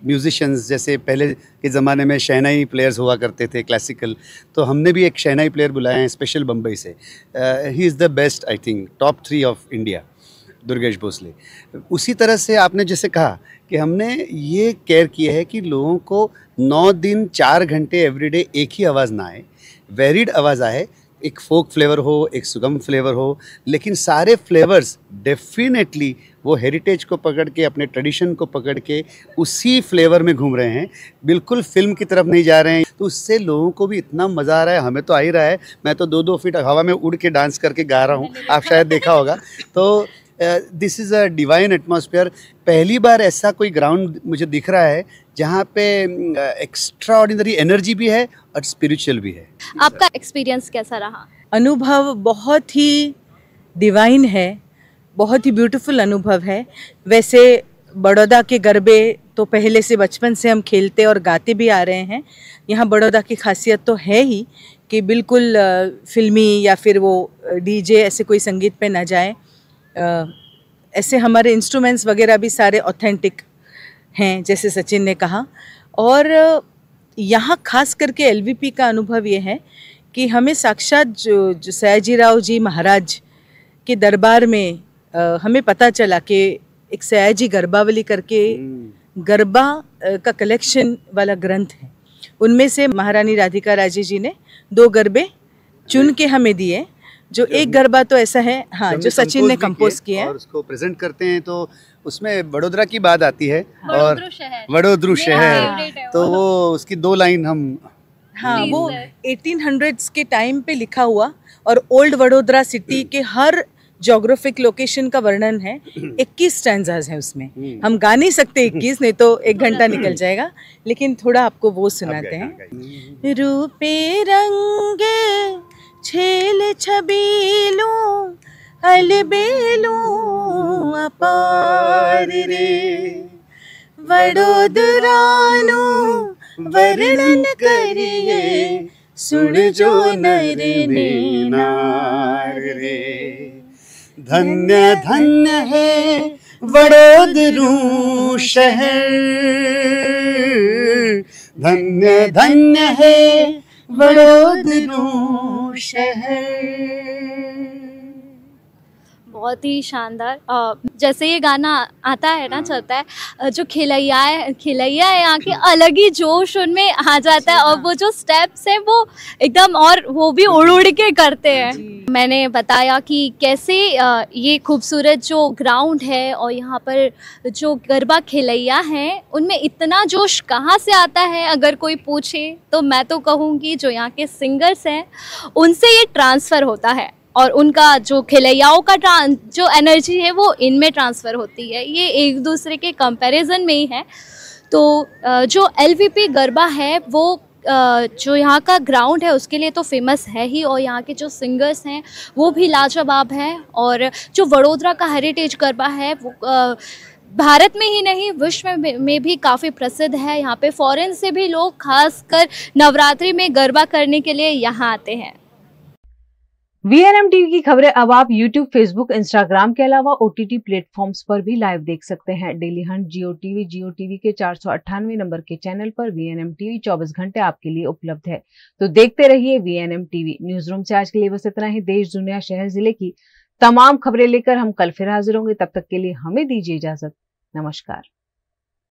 म्यूजिशियंस, जैसे पहले के ज़माने में शहनाई प्लेयर्स हुआ करते थे क्लासिकल, तो हमने भी एक शहनाई प्लेयर बुलाए हैं स्पेशल बम्बई से। He is the best, I think top 3 of India, Durgesh Bhosle. उसी तरह से आपने जैसे कहा कि हमने ये केयर किया है कि लोगों को 9 दिन 4 घंटे एवरीडे एक ही आवाज़ ना आए, वेरिड आवाज़ आए, एक फोक फ्लेवर हो, एक सुगम फ्लेवर हो, लेकिन सारे फ्लेवर्स डेफिनेटली वो हेरिटेज को पकड़ के, अपने ट्रेडिशन को पकड़ के उसी फ्लेवर में घूम रहे हैं, बिल्कुल फिल्म की तरफ नहीं जा रहे हैं। तो उससे लोगों को भी इतना मज़ा आ रहा है, हमें तो आ ही रहा है। मैं तो 2-2 फीट हवा में उड़ के डांस करके गा रहा हूँ, आप शायद देखा होगा। तो this is a divine atmosphere. पहली बार ऐसा कोई ग्राउंड मुझे दिख रहा है जहाँ पे एक्स्ट्रा ऑर्डिनरी एनर्जी भी है और स्पिरिचुअल भी है। आपका एक्सपीरियंस कैसा रहा? अनुभव बहुत ही डिवाइन है, बहुत ही ब्यूटीफुल अनुभव है। वैसे बड़ौदा के गरबे तो पहले से बचपन से हम खेलते और गाते भी आ रहे हैं। यहाँ बड़ौदा की खासियत तो है ही कि बिल्कुल फिल्मी या फिर वो डीजे ऐसे कोई संगीत पे ना जाए। ऐसे हमारे इंस्ट्रूमेंट्स वगैरह भी सारे ऑथेंटिक हैं, जैसे सचिन ने कहा। और यहाँ खास करके एलवीपी का अनुभव ये है कि हमें साक्षात जो सयाजीराव जी महाराज के दरबार में हमें पता चला कि एक सयाजी गरबावली करके गरबा का कलेक्शन वाला ग्रंथ है। उनमें से महारानी राधिका राजे जी ने 2 गरबे चुन के हमें दिए। जो एक गरबा तो ऐसा है, हाँ, जो सचिन ने कंपोज किया है और उसको प्रेजेंट करते हैं, तो उसमें बड़ोदरा की बात आती है और वडोदरू शहर, तो वो उसकी 2 लाइन हम, हाँ, वो 1800s के टाइम पे लिखा हुआ और ओल्ड वडोदरा सिटी के हर जोग्राफिक लोकेशन का वर्णन है। 21 स्टैंजाज हैं उसमें। हम गा नहीं सकते 21, नहीं तो 1 घंटा निकल जाएगा, लेकिन थोड़ा आपको वो सुनाते हैं। रूपे रंग छेल छबीलू अलबेलू अपार रे, वडोदरानो वर्णन करिए सुन जो नर ने नार रे। धन्य धन्य है वडोदरू शहर, धन्य धन्य है वडोदरू शहर। बहुत ही शानदार। जैसे ये गाना आता है ना, चलता है, जो खिलैया है यहाँ के, अलग ही जोश उनमें आ जाता है और वो जो स्टेप्स हैं वो एकदम, और वो भी उड़ उड़ के करते हैं। मैंने बताया कि कैसे ये खूबसूरत जो ग्राउंड है और यहाँ पर जो गरबा खिलैया हैं उनमें इतना जोश कहाँ से आता है। अगर कोई पूछे तो मैं तो कहूँगी जो यहाँ के सिंगर्स हैं उनसे ये ट्रांसफ़र होता है और उनका जो खिलैयाओं का जो एनर्जी है वो इनमें ट्रांसफ़र होती है। ये एक दूसरे के कंपैरिजन में ही है। तो जो एलवीपी गरबा है वो जो यहाँ का ग्राउंड है उसके लिए तो फेमस है ही, और यहाँ के जो सिंगर्स हैं वो भी लाजवाब हैं। और जो वडोदरा का हेरिटेज गरबा है वो भारत में ही नहीं विश्व में भी काफ़ी प्रसिद्ध है। यहाँ पे फॉरेन से भी लोग खासकर नवरात्रि में गरबा करने के लिए यहाँ आते हैं। VNM टीवी की खबरें अब आप YouTube, Facebook, Instagram के अलावा OTT प्लेटफॉर्म्स पर भी लाइव देख सकते हैं। डेली हंट जियो टीवी के 498 नंबर के चैनल पर VNM टीवी 24 घंटे आपके लिए उपलब्ध है। तो देखते रहिए VNM टीवी। न्यूज रूम से आज के लिए बस इतना ही। देश, दुनिया, शहर, जिले की तमाम खबरें लेकर हम कल फिर हाजिर होंगे। तब तक के लिए हमें दीजिए इजाजत। नमस्कार।